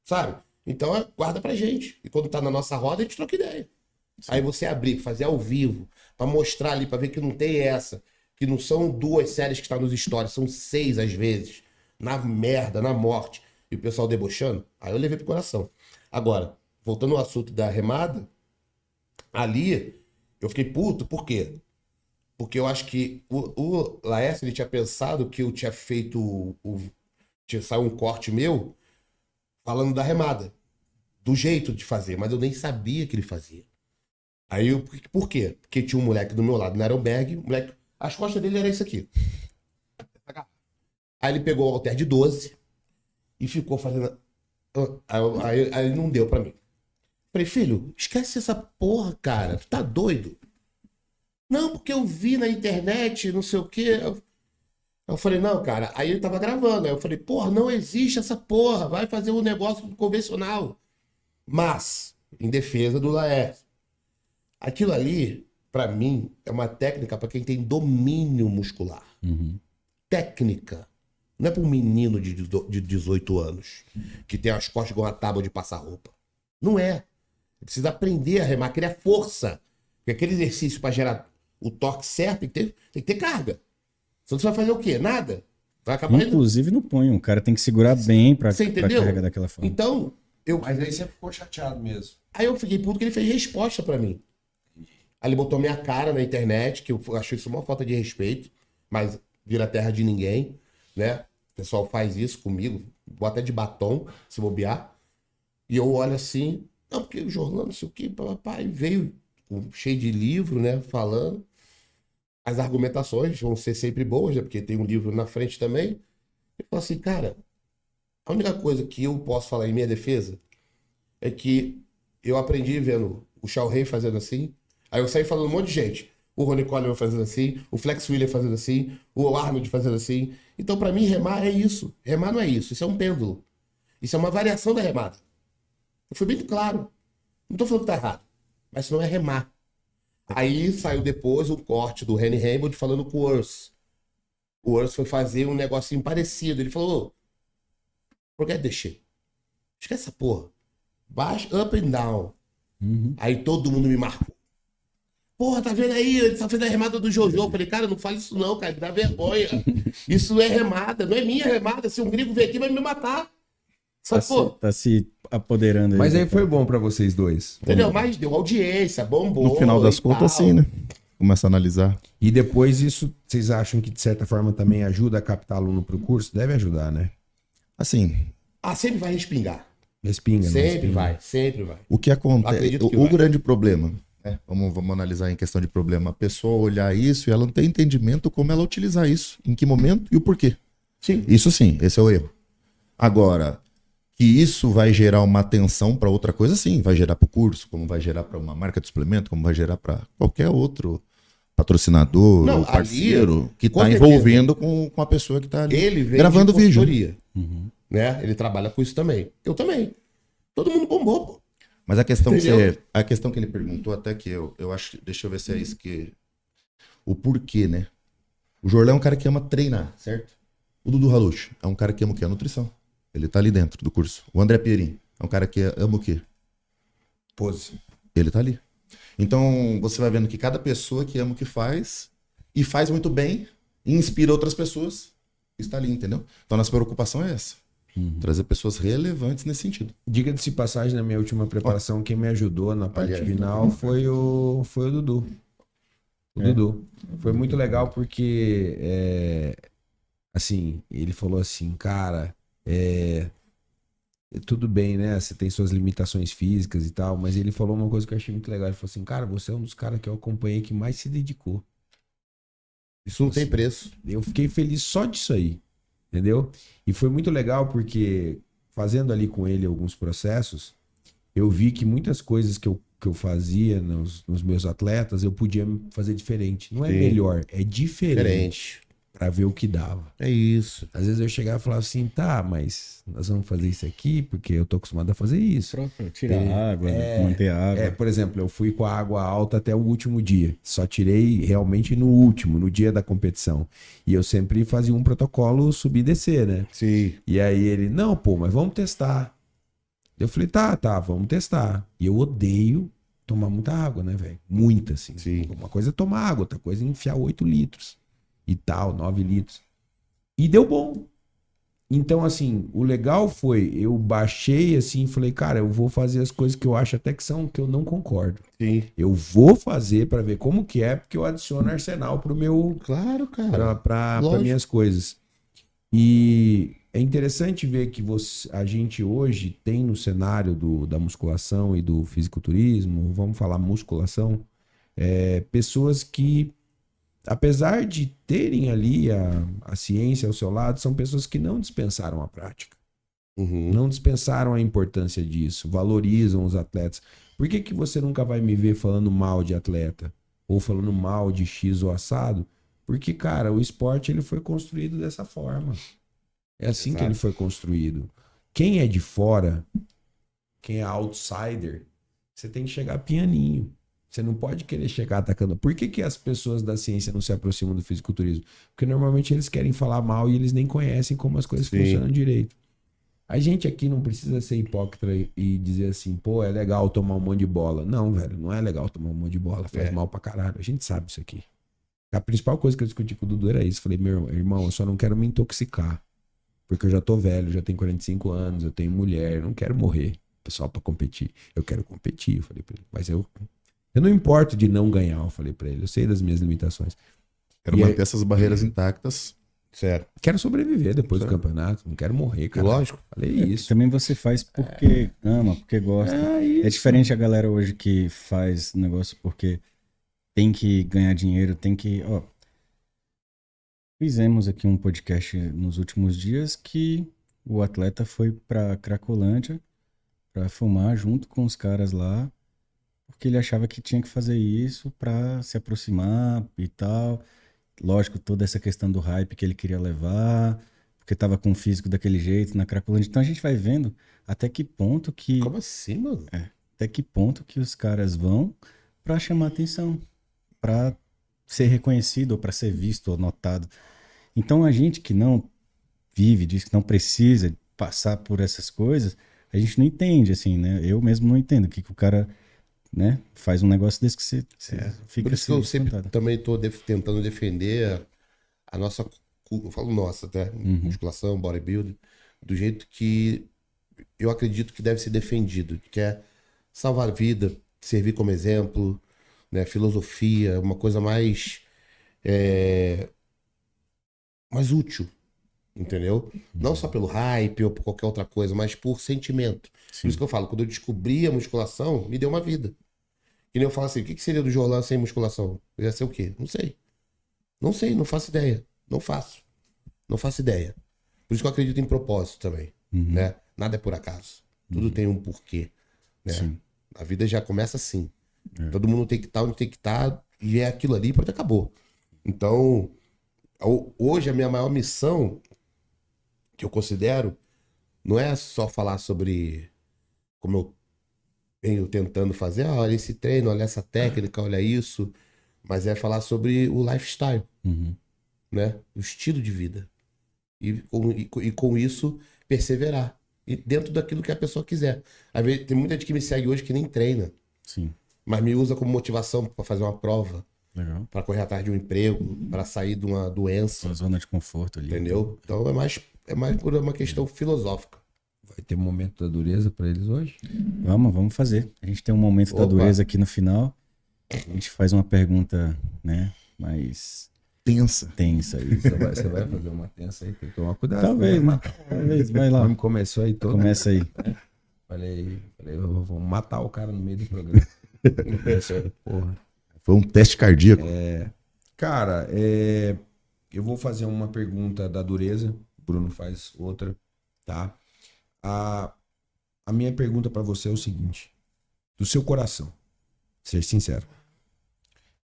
Sabe? Então, guarda pra gente. E quando tá na nossa roda, a gente troca ideia. Aí você abrir, fazer ao vivo, pra mostrar ali, pra ver que não tem essa. Que não são 2 séries que tá nos stories, são 6 às vezes. Na merda, na morte. E o pessoal debochando. Aí eu levei pro coração. Agora, voltando ao assunto da remada, ali eu fiquei puto, por quê? Porque eu acho que o Laércio, ele tinha pensado que eu tinha feito tinha saído um corte meu falando da remada, do jeito de fazer, mas eu nem sabia que ele fazia. Aí, por quê? Porque tinha um moleque do meu lado, no Aeroberg, as costas dele era isso aqui. Aí ele pegou o halter de 12 e ficou fazendo... Aí não deu pra mim. Falei, filho, esquece essa porra, cara, tu tá doido? Não, porque eu vi na internet, não sei o quê. Eu falei, não, cara. Aí ele tava gravando. Aí eu falei, porra, não existe essa porra. Vai fazer um negócio convencional. Mas, em defesa do Laércio, aquilo ali, pra mim, é uma técnica pra quem tem domínio muscular. Técnica. Não é pra um menino de 18 anos que tem as costas igual uma tábua de passar roupa. Não é. Precisa aprender a remar, criar força. Porque aquele exercício pra gerar o torque certo tem que ter carga. Senão você vai fazer o quê? Nada. Vai acabar Inclusive no punho. O cara tem que segurar bem pra carregar daquela forma. Então, Mas aí você ficou chateado mesmo. aí eu fiquei puto que ele fez resposta pra mim. Aí ele botou minha cara na internet, que eu achei isso uma falta de respeito, mas vira terra de ninguém, né? O pessoal faz isso comigo, bota de batom, se bobear. E eu olho assim, não, porque o jornal, não sei o que, papai, veio cheio de livro, né, falando. As argumentações vão ser sempre boas, né, porque tem um livro na frente também. Eu falo assim, cara, a única coisa que eu posso falar em minha defesa é que eu aprendi vendo o Shaw Rey fazendo assim, aí eu saí falando um monte de gente. O Ronnie Coleman fazendo assim, o Flex Wheeler fazendo assim, o Arnold fazendo assim. Então, pra mim, remar é isso. Remar não é isso, isso é um pêndulo. Isso é uma variação da remada. Eu fui bem claro. Não tô falando que tá errado, mas isso não é remar. Aí saiu depois o corte do Henry Hamilton falando com o Urs. O Urs foi fazer um negocinho parecido. Ele falou, forget the shit. Esquece essa porra. Baixo, up and down. Aí todo mundo me marcou. Porra, tá vendo aí? Ele tá fazendo a remada do Jojo. Eu falei, cara, não fala isso não, cara. Me dá vergonha. Isso é remada, não é minha remada. Se um gringo vier aqui, vai me matar. Tá se apoderando aí. Mas aí foi bom pra vocês dois. Entendeu? Mas deu audiência, bombou. No final das e contas, tal. sim, né? Começa a analisar. E depois isso, vocês acham que de certa forma também ajuda a captar aluno pro curso? Deve ajudar, né? Assim, Ah, sempre vai respingar. Respinga, né? Sempre Respinga. vai, sempre vai. o que acontece. Acredito que O vai. grande problema, né? Vamos analisar em questão de problema. A pessoa olhar isso e ela não tem entendimento como ela utilizar isso, em que momento e o porquê. Sim. Isso sim, esse é o erro. Agora, que isso vai gerar uma atenção para outra coisa, sim, vai gerar para o curso, como vai gerar para uma marca de suplemento, como vai gerar para qualquer outro patrocinador Não, ou parceiro ali, que com está certeza. envolvendo com a pessoa que está ali Ele vem gravando de vídeo. consultoria, né? Ele trabalha com isso também. Eu também. Todo mundo bombou, pô. Mas a questão, Entendeu? a questão que ele perguntou, até que eu acho, deixa eu ver se é isso que... O porquê, né? O Jorlão é um cara que ama treinar, certo? O Dudu Halush é um cara que ama o quê? A nutrição. Ele tá ali dentro do curso. O André Pierin é um cara que ama o quê? Pose. Ele tá ali. Então, você vai vendo que cada pessoa que ama o que faz e faz muito bem, e inspira outras pessoas, está ali, entendeu? Então, nossa preocupação é essa. Trazer pessoas relevantes nesse sentido. Diga-se de passagem, na minha última preparação, quem me ajudou na parte Aliás, final foi o Dudu. O Dudu. Foi muito legal porque, assim, ele falou assim, cara, tudo bem, né? Você tem suas limitações físicas e tal, mas ele falou uma coisa que eu achei muito legal. Ele falou assim, cara, você é um dos caras que eu acompanhei que mais se dedicou. Isso não tem preço. Eu fiquei feliz só disso aí, entendeu? E foi muito legal porque, fazendo ali com ele alguns processos, eu vi que muitas coisas que eu fazia nos meus atletas, eu podia fazer diferente. Não é Sim. melhor, é diferente. Diferente. Pra ver o que dava. É isso. Às vezes eu chegava e falava assim, tá, mas nós vamos fazer isso aqui porque eu tô acostumado a fazer isso. Tirar água, manter água. Por exemplo, eu fui com a água alta até o último dia. Só tirei realmente no último, no dia da competição. E eu sempre fazia um protocolo subir e descer, né? Sim. E aí ele, não, pô, mas vamos testar. Eu falei, tá, vamos testar. E eu odeio tomar muita água, né, velho? Muita, assim. Sim. Uma coisa é tomar água, outra coisa é enfiar 8 litros. E tal, 9 litros. E deu bom. Então, assim, o legal foi, eu baixei assim e falei, cara, eu vou fazer as coisas que eu acho até que eu não concordo. Sim. Eu vou fazer pra ver como que é, porque eu adiciono arsenal pro meu, Claro, cara. para Lógico. minhas coisas. E é interessante ver que a gente hoje tem no cenário da musculação e do fisiculturismo, vamos falar musculação, pessoas que, apesar de terem ali a ciência ao seu lado, são pessoas que não dispensaram a prática. Uhum. Não dispensaram a importância disso, valorizam os atletas. Por que que você nunca vai me ver falando mal de atleta? Ou falando mal de X ou assado? Porque, cara, o esporte ele foi construído dessa forma. É assim que Exato. ele foi construído. Quem é de fora, quem é outsider, você tem que chegar pianinho. Você não pode querer chegar atacando. Por que que as pessoas da ciência não se aproximam do fisiculturismo? Porque normalmente eles querem falar mal e eles nem conhecem como as coisas Sim. funcionam direito. A gente aqui não precisa ser hipócrita e dizer assim, pô, é legal tomar um monte de bola. Não, velho, não é legal tomar um monte de bola. Faz mal pra caralho. A gente sabe isso aqui. A principal coisa que eu discuti com o Dudu era isso. Falei, meu irmão, eu só não quero me intoxicar. Porque eu já tô velho, já tenho 45 anos, eu tenho mulher, eu não quero morrer, pessoal, pra competir. Eu quero competir, eu falei pra ele. Mas eu não importo de não ganhar, eu falei pra ele. Eu sei das minhas limitações. Quero manter essas barreiras intactas. Certo. Quero sobreviver depois do campeonato, não quero morrer, cara. Lógico. Falei isso. Também você faz porque ama, porque gosta. Isso. É diferente a galera hoje que faz negócio porque tem que ganhar dinheiro, tem que... Ó, fizemos aqui um podcast nos últimos dias que o atleta foi pra Cracolândia pra filmar junto com os caras lá, porque ele achava que tinha que fazer isso pra se aproximar e tal. Lógico, toda essa questão do hype que ele queria levar, porque tava com o físico daquele jeito na Cracolândia. Então a gente vai vendo até que ponto que... Como assim, mano? Até que ponto que os caras vão pra chamar atenção, pra ser reconhecido ou pra ser visto ou notado. Então a gente que não vive disso, que não precisa passar por essas coisas, a gente não entende, assim, né? Eu mesmo não entendo o que o cara, né, faz um negócio desse que você fica Por isso que eu sempre espantado. também tô tentando defender a nossa, eu falo nossa, até, musculação, bodybuilding, do jeito que eu acredito que deve ser defendido, que é salvar a vida, servir como exemplo, né, filosofia, uma coisa mais útil, entendeu? Não só pelo hype ou por qualquer outra coisa, mas por sentimento. Por isso que eu falo, quando eu descobri a musculação, me deu uma vida. E nem eu falo assim, o que seria do Jorlan sem musculação? Eu ia ser o quê? Não sei. Não sei, não faço ideia. Não faço. Não faço ideia. Por isso que eu acredito em propósito também, né? Nada é por acaso. Tudo tem um porquê, né? Sim. A vida já começa assim. Todo mundo tem que estar onde tem que estar e é aquilo ali, pronto, acabou. Então, hoje a minha maior missão, que eu considero, não é só falar sobre como eu venho tentando fazer, olha esse treino, olha essa técnica, olha isso, mas é falar sobre o lifestyle, né? O estilo de vida. E com isso, perseverar. E dentro daquilo que a pessoa quiser. Às vezes, tem muita gente que me segue hoje que nem treina, Sim. mas me usa como motivação para fazer uma prova, Legal. para correr atrás de um emprego, para sair de uma doença, Sua zona de conforto ali. entendeu? Então é mais por uma questão filosófica. Vai ter momento da dureza pra eles hoje? Vamos fazer. A gente tem um momento da Opa. dureza aqui no final. A gente faz uma pergunta, né, mais Tensa. tensa aí. Você vai fazer uma tensa aí, tem que tomar cuidado. Talvez, né? Talvez, vai lá. Vamos começou aí todo. Começa aí. Falei, vamos matar o cara no meio do programa. Porra. Foi um teste cardíaco. Cara, eu vou fazer uma pergunta da dureza. O Bruno faz outra, tá? A minha pergunta pra você é o seguinte: do seu coração, ser sincero,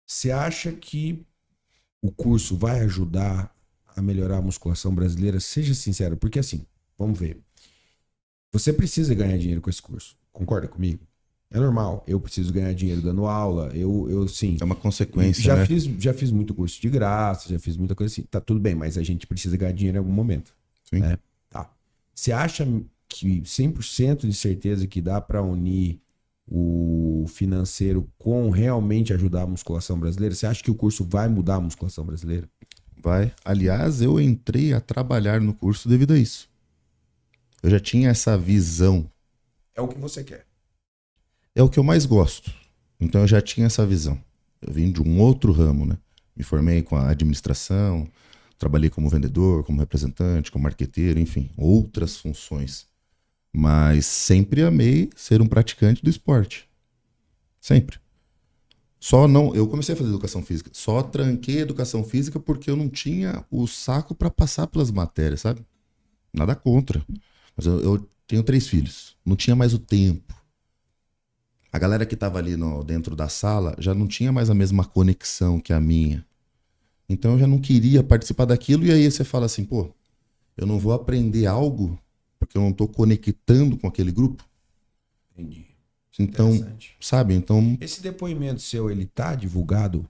você acha que o curso vai ajudar a melhorar a musculação brasileira? Seja sincero, porque assim, vamos ver. Você precisa ganhar dinheiro com esse curso. Concorda comigo? É normal. Eu preciso ganhar dinheiro dando aula. Eu sim. É uma consequência, Já, né? já fiz muito curso de graça, já fiz muita coisa assim. Tá tudo bem, mas a gente precisa ganhar dinheiro em algum momento. Sim. Né? Tá. Você acha que 100% de certeza que dá pra unir o financeiro com realmente ajudar a musculação brasileira? Você acha que o curso vai mudar a musculação brasileira? Vai. Aliás, eu entrei a trabalhar no curso devido a isso. Eu já tinha essa visão. É o que você quer. É o que eu mais gosto. Então eu já tinha essa visão. Eu vim de um outro ramo, né? Me formei com a administração, trabalhei como vendedor, como representante, como marqueteiro, enfim, outras funções. Mas sempre amei ser um praticante do esporte. Sempre. Só não, eu comecei a fazer educação física. Só tranquei educação física porque eu não tinha o saco para passar pelas matérias, sabe? Nada contra. Mas eu tenho 3 filhos. Não tinha mais o tempo. A galera que tava ali dentro da sala já não tinha mais a mesma conexão que a minha. Então eu já não queria participar daquilo. E aí você fala assim, pô, eu não vou aprender algo porque eu não tô conectando com aquele grupo. Entendi. Então, Interessante. sabe? Então, Esse depoimento seu, ele tá divulgado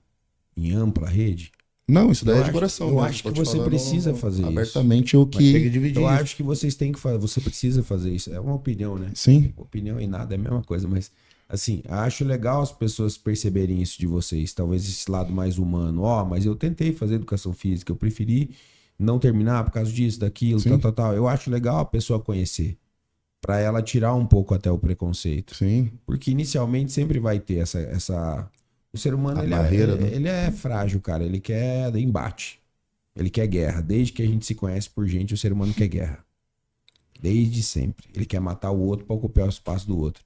em ampla rede? não, isso daí Eu é de acho- coração. eu né? acho Tô que te você falando precisa fazer isso. abertamente o Mas tem que que... dividir. Eu acho que vocês têm que fazer, você precisa fazer isso. É uma opinião, né? Sim, Opinião e nada é a mesma coisa, mas assim, acho legal as pessoas perceberem isso de vocês, talvez esse lado mais humano. Mas eu tentei fazer educação física, eu preferi não terminar por causa disso, daquilo, Sim. tal. Eu acho legal a pessoa conhecer, pra ela tirar um pouco até o preconceito. sim. Porque inicialmente sempre vai ter essa... O ser humano, A ele, barreira, é, né? ele é frágil, cara. Ele quer embate. Ele quer guerra. Desde que a gente se conhece por gente, o ser humano quer guerra. Desde sempre. Ele quer matar o outro pra ocupar o espaço do outro.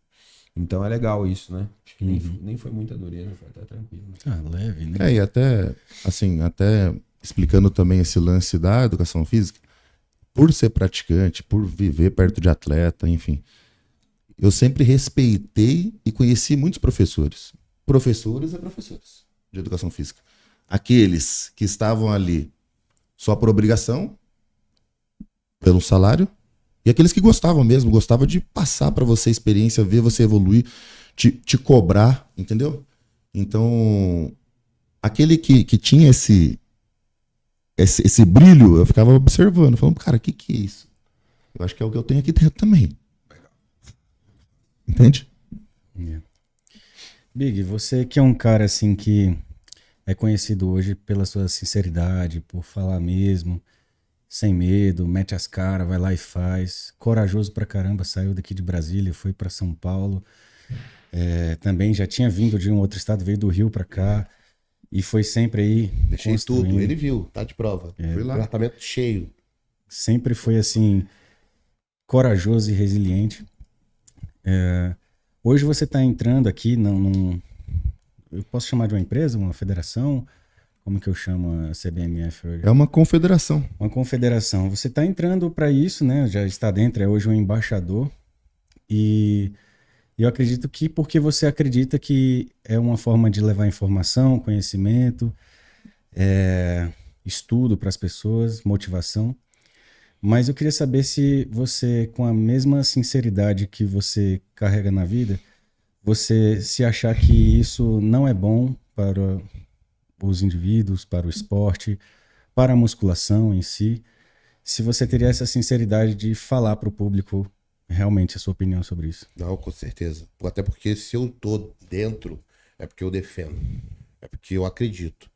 Então é legal isso, né? Acho que nem foi muita dureza, foi até tranquilo. Ah, leve, né? E até, assim, até explicando também esse lance da educação física, por ser praticante, por viver perto de atleta, enfim, eu sempre respeitei e conheci muitos professores. Professores e professores de educação física. Aqueles que estavam ali só por obrigação, pelo salário, e aqueles que gostavam mesmo, gostavam de passar para você a experiência, ver você evoluir, te cobrar, entendeu? Então, aquele que tinha esse brilho, eu ficava observando, falando, cara, o que é isso? Eu acho que é o que eu tenho aqui dentro também. Entende? É. Big, você que é um cara assim que é conhecido hoje pela sua sinceridade, por falar mesmo, sem medo, mete as caras, vai lá e faz. Corajoso pra caramba, saiu daqui de Brasília, foi pra São Paulo. Também já tinha vindo de um outro estado, veio do Rio pra cá e foi sempre aí Deixei construindo. tudo, ele viu, tá de prova. Fui lá. Apartamento cheio. Sempre foi assim, corajoso e resiliente. Hoje você está entrando aqui eu posso chamar de uma empresa, uma federação? Como que eu chamo a CBMF hoje? É uma confederação. Uma confederação. Você está entrando para isso, né? Já está dentro, é hoje um embaixador. E eu acredito que porque você acredita que é uma forma de levar informação, conhecimento, estudo para as pessoas, motivação. Mas eu queria saber se você, com a mesma sinceridade que você carrega na vida, você se achar que isso não é bom para os indivíduos, para o esporte, para a musculação em si, se você teria essa sinceridade de falar para o público realmente a sua opinião sobre isso. Não, com certeza. Até porque se eu tô dentro, é porque eu defendo. É porque eu acredito.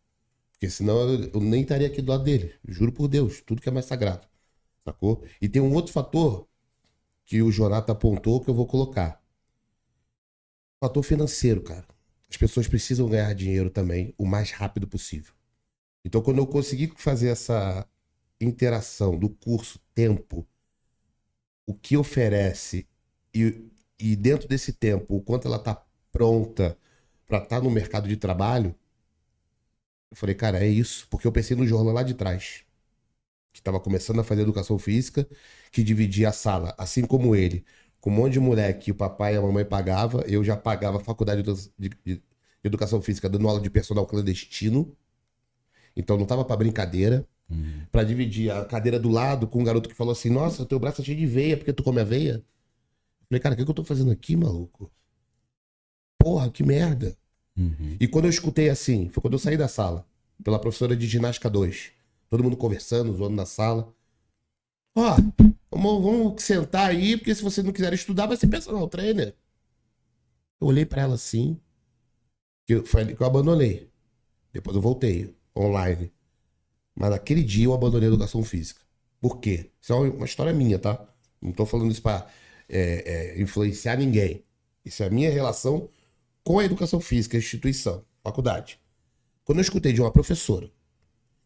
Porque senão eu nem estaria aqui do lado dele. Juro por Deus, tudo que é mais sagrado. Sacou? E tem um outro fator que o Jonathan apontou que eu vou colocar. Fator financeiro, cara. As pessoas precisam ganhar dinheiro também o mais rápido possível. Então, quando eu consegui fazer essa interação do curso, tempo, o que oferece e dentro desse tempo, o quanto ela tá pronta para estar no mercado de trabalho, eu falei, cara, é isso. Porque eu pensei no Jorlan lá de trás, que estava começando a fazer educação física, que dividia a sala, assim como ele, com um monte de moleque que o papai e a mamãe pagava, eu já pagava a faculdade de educação física dando aula de personal clandestino. Então não tava para brincadeira. Para dividir a cadeira do lado com um garoto que falou assim, nossa, teu braço é cheio de veia, porque tu come aveia? Eu falei, cara, o que eu tô fazendo aqui, maluco? Porra, que merda. E quando eu escutei assim, foi quando eu saí da sala, pela professora de ginástica 2, todo mundo conversando, zoando na sala. Ó, vamos sentar aí, porque se você não quiser estudar, vai ser personal trainer. Eu olhei pra ela assim, foi ali que eu abandonei. Depois eu voltei, online. Mas naquele dia eu abandonei a educação física. Por quê? Isso é uma história minha, tá? Não tô falando isso pra influenciar ninguém. Isso é a minha relação com a educação física, a instituição, faculdade. Quando eu escutei de uma professora,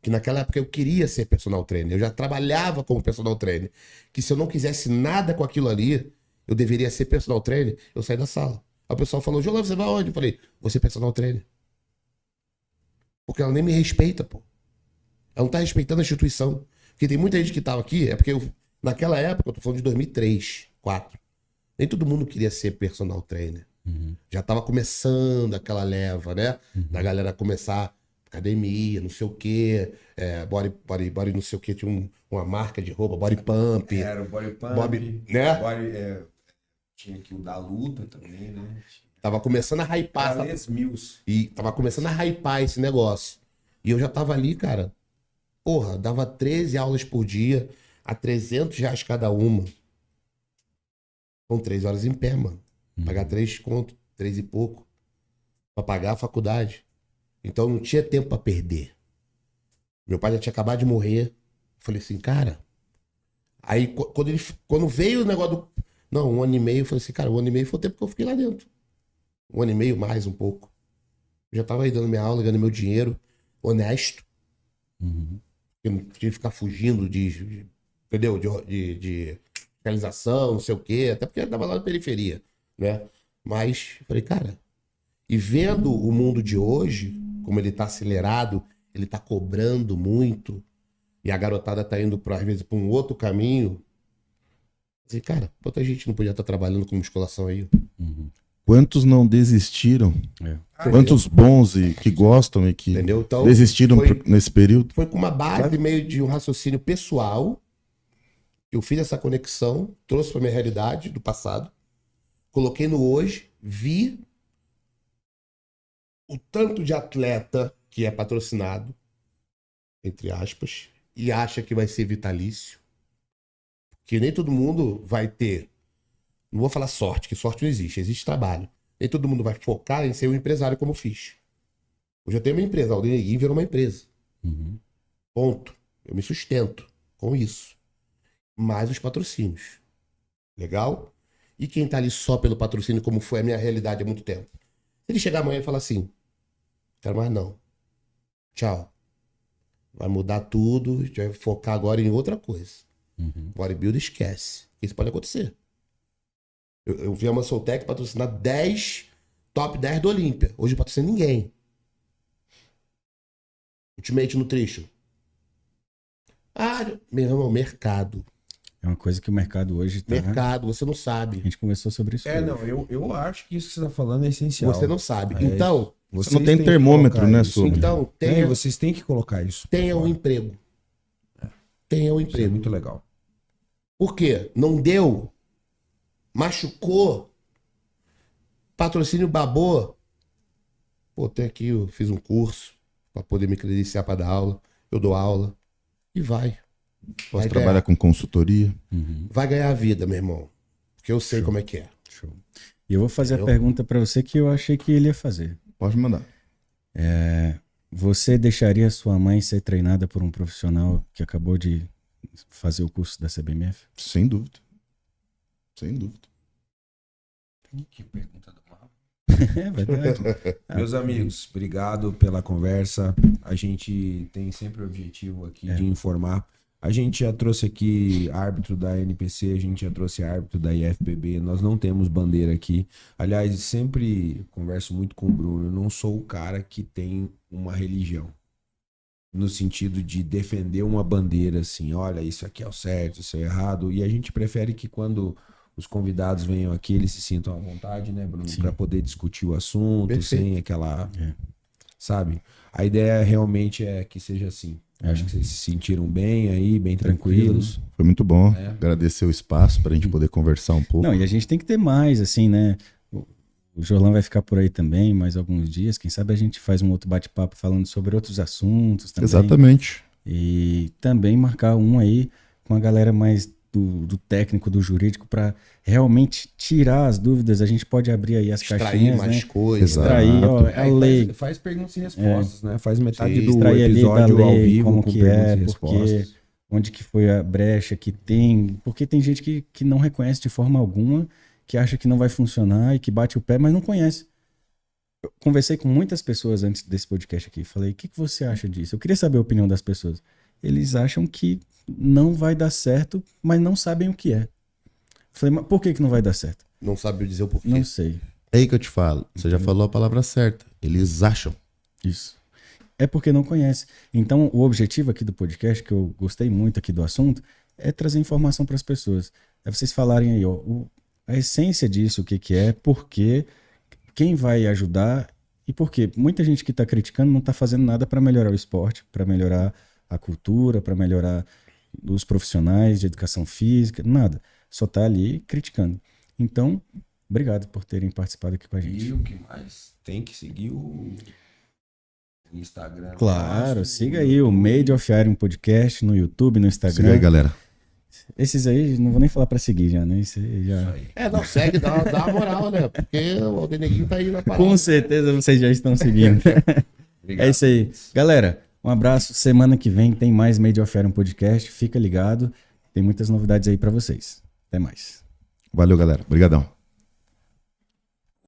que naquela época eu queria ser personal trainer, eu já trabalhava como personal trainer, que se eu não quisesse nada com aquilo ali, eu deveria ser personal trainer, eu saí da sala. Aí o pessoal falou, João, você vai aonde? Eu falei, vou ser personal trainer. Porque ela nem me respeita, pô. Ela não tá respeitando a instituição. Porque tem muita gente que tava aqui, é porque naquela época, eu tô falando de 2003, 2004, nem todo mundo queria ser personal trainer. Já tava começando aquela leva, né? Da galera começar academia, não sei o quê, body não sei o quê, tinha uma marca de roupa, Body Pump. Era o Body Pump, né? Tinha aqui o da luta também, né? Tava começando a hypar. Tava começando a hypar esse negócio. E eu já tava ali, cara, porra, dava 13 aulas por dia, a R$300 cada uma. Com 3 horas em pé, mano. Pagar 3 conto, 3 e pouco, pra pagar a faculdade. Então não tinha tempo pra perder. Meu pai já tinha acabado de morrer. Eu falei assim, cara. Aí quando veio o negócio do. Não, 1 ano e meio, eu falei assim, cara, 1 ano e meio foi o tempo que eu fiquei lá dentro. 1 ano e meio, mais um pouco. Eu já tava aí dando minha aula, ganhando meu dinheiro, honesto. Eu não tinha que ficar fugindo entendeu? De realização, não sei o quê, até porque eu tava lá na periferia, né? Mas, falei, cara, e vendo o mundo de hoje, como ele tá acelerado, ele tá cobrando muito, e a garotada tá indo, às vezes, pra um outro caminho, falei, cara, quanta gente não podia estar trabalhando com musculação aí? Quantos não desistiram? Quantos bons e que gostam e que Entendeu? Então, desistiram nesse período? Foi com uma base meio de um raciocínio pessoal. Eu fiz essa conexão, trouxe para minha realidade do passado, coloquei no hoje, vi o tanto de atleta que é patrocinado, entre aspas, e acha que vai ser vitalício. Que nem todo mundo vai ter, não vou falar sorte, que sorte não existe, existe trabalho. Nem todo mundo vai focar em ser um empresário como eu fiz. Hoje eu tenho uma empresa, a Aldeneguin virou uma empresa. Ponto. Eu me sustento com isso. Mais os patrocínios. Legal? E quem tá ali só pelo patrocínio, como foi a minha realidade há muito tempo? Se ele chegar amanhã e falar assim, quero mais não. Tchau. Vai mudar tudo, a gente vai focar agora em outra coisa. Bodybuilder esquece. Isso pode acontecer. Eu vi a Muscle-Tech patrocinar 10, top 10 do Olímpia. Hoje não patrocina ninguém. Ultimate Nutrition. Meu irmão, mercado. É uma coisa que o mercado hoje tá... Mercado, você não sabe. A gente conversou sobre isso hoje. Não, eu acho que isso que você tá falando é essencial. Você não sabe. Então, você não tem termômetro, né, sobre? Então, vocês têm que colocar isso. Tenha um emprego. Tenha um Isso é emprego. muito legal. Por quê? Não deu? Machucou? Patrocínio babou? Pô, tem aqui, eu fiz um curso para poder me credenciar para dar aula. Eu dou aula. E vai. Posso trabalhar com consultoria? Vai ganhar a vida, meu irmão. Porque eu sei como é que é. Show. E eu vou fazer a pergunta para você que eu achei que ele ia fazer. Pode mandar. Você deixaria sua mãe ser treinada por um profissional que acabou de fazer o curso da CBMF? Sem dúvida. Sem dúvida. Que pergunta do mal. É verdade. Meus amigos, obrigado pela conversa. A gente tem sempre o objetivo aqui de informar. A gente já trouxe aqui árbitro da NPC, a gente já trouxe árbitro da IFPB, nós não temos bandeira aqui. Aliás, sempre converso muito com o Bruno, eu não sou o cara que tem uma religião. No sentido de defender uma bandeira assim, olha, isso aqui é o certo, isso é o errado. E a gente prefere que quando os convidados venham aqui, eles se sintam à vontade, né, Bruno? Para poder discutir o assunto, Perfeito. sem aquela... Sabe? A ideia realmente é que seja assim. Acho que vocês se sentiram bem aí, bem tranquilos. Foi muito bom. É. Agradecer o espaço pra gente poder conversar um pouco. Não, e a gente tem que ter mais, assim, né? O Jorlan vai ficar por aí também mais alguns dias. Quem sabe a gente faz um outro bate-papo falando sobre outros assuntos também. Exatamente. E também marcar um aí com a galera mais do técnico, do jurídico, para realmente tirar as dúvidas. A gente pode abrir aí as Extrair caixinhas, mais né? coisas. Extrair, ó, a lei. Faz perguntas e respostas, né? Faz metade Sim, do Extrair ali da episódio ao lei, vivo como com que perguntas é, e porque respostas. onde que foi a brecha que tem. Porque tem gente que não reconhece de forma alguma, que acha que não vai funcionar e que bate o pé, mas não conhece. Eu conversei com muitas pessoas antes desse podcast aqui. Falei, o que você acha disso? Eu queria saber a opinião das pessoas. Eles acham que não vai dar certo, mas não sabem o que é. Falei, mas por que não vai dar certo? Não sabe dizer o porquê. Não sei. É aí que eu te falo. Você já falou a palavra certa. Eles acham. Isso. É porque não conhece. Então, o objetivo aqui do podcast, que eu gostei muito aqui do assunto, é trazer informação para as pessoas. É vocês falarem aí, ó, a essência disso, o que é, por quê, quem vai ajudar e por quê. Muita gente que está criticando não está fazendo nada para melhorar o esporte, para melhorar a cultura, para melhorar os profissionais de educação física, nada. Só está ali criticando. Então, obrigado por terem participado aqui com a gente. E o que mais? Tem que seguir o Instagram. Claro, nosso, siga aí o Made of Iron Podcast no YouTube, no Instagram. Siga aí, galera. Esses aí, não vou nem falar pra seguir já, né? Isso aí já... Isso aí. Não, segue, dá uma moral, né? Porque o Aldeneguinho tá aí na parada. Com certeza vocês já estão seguindo. Obrigado. É isso aí. Galera, um abraço. Semana que vem tem mais Made of Iron Podcast. Fica ligado. Tem muitas novidades aí pra vocês. Até mais. Valeu, galera. Obrigadão.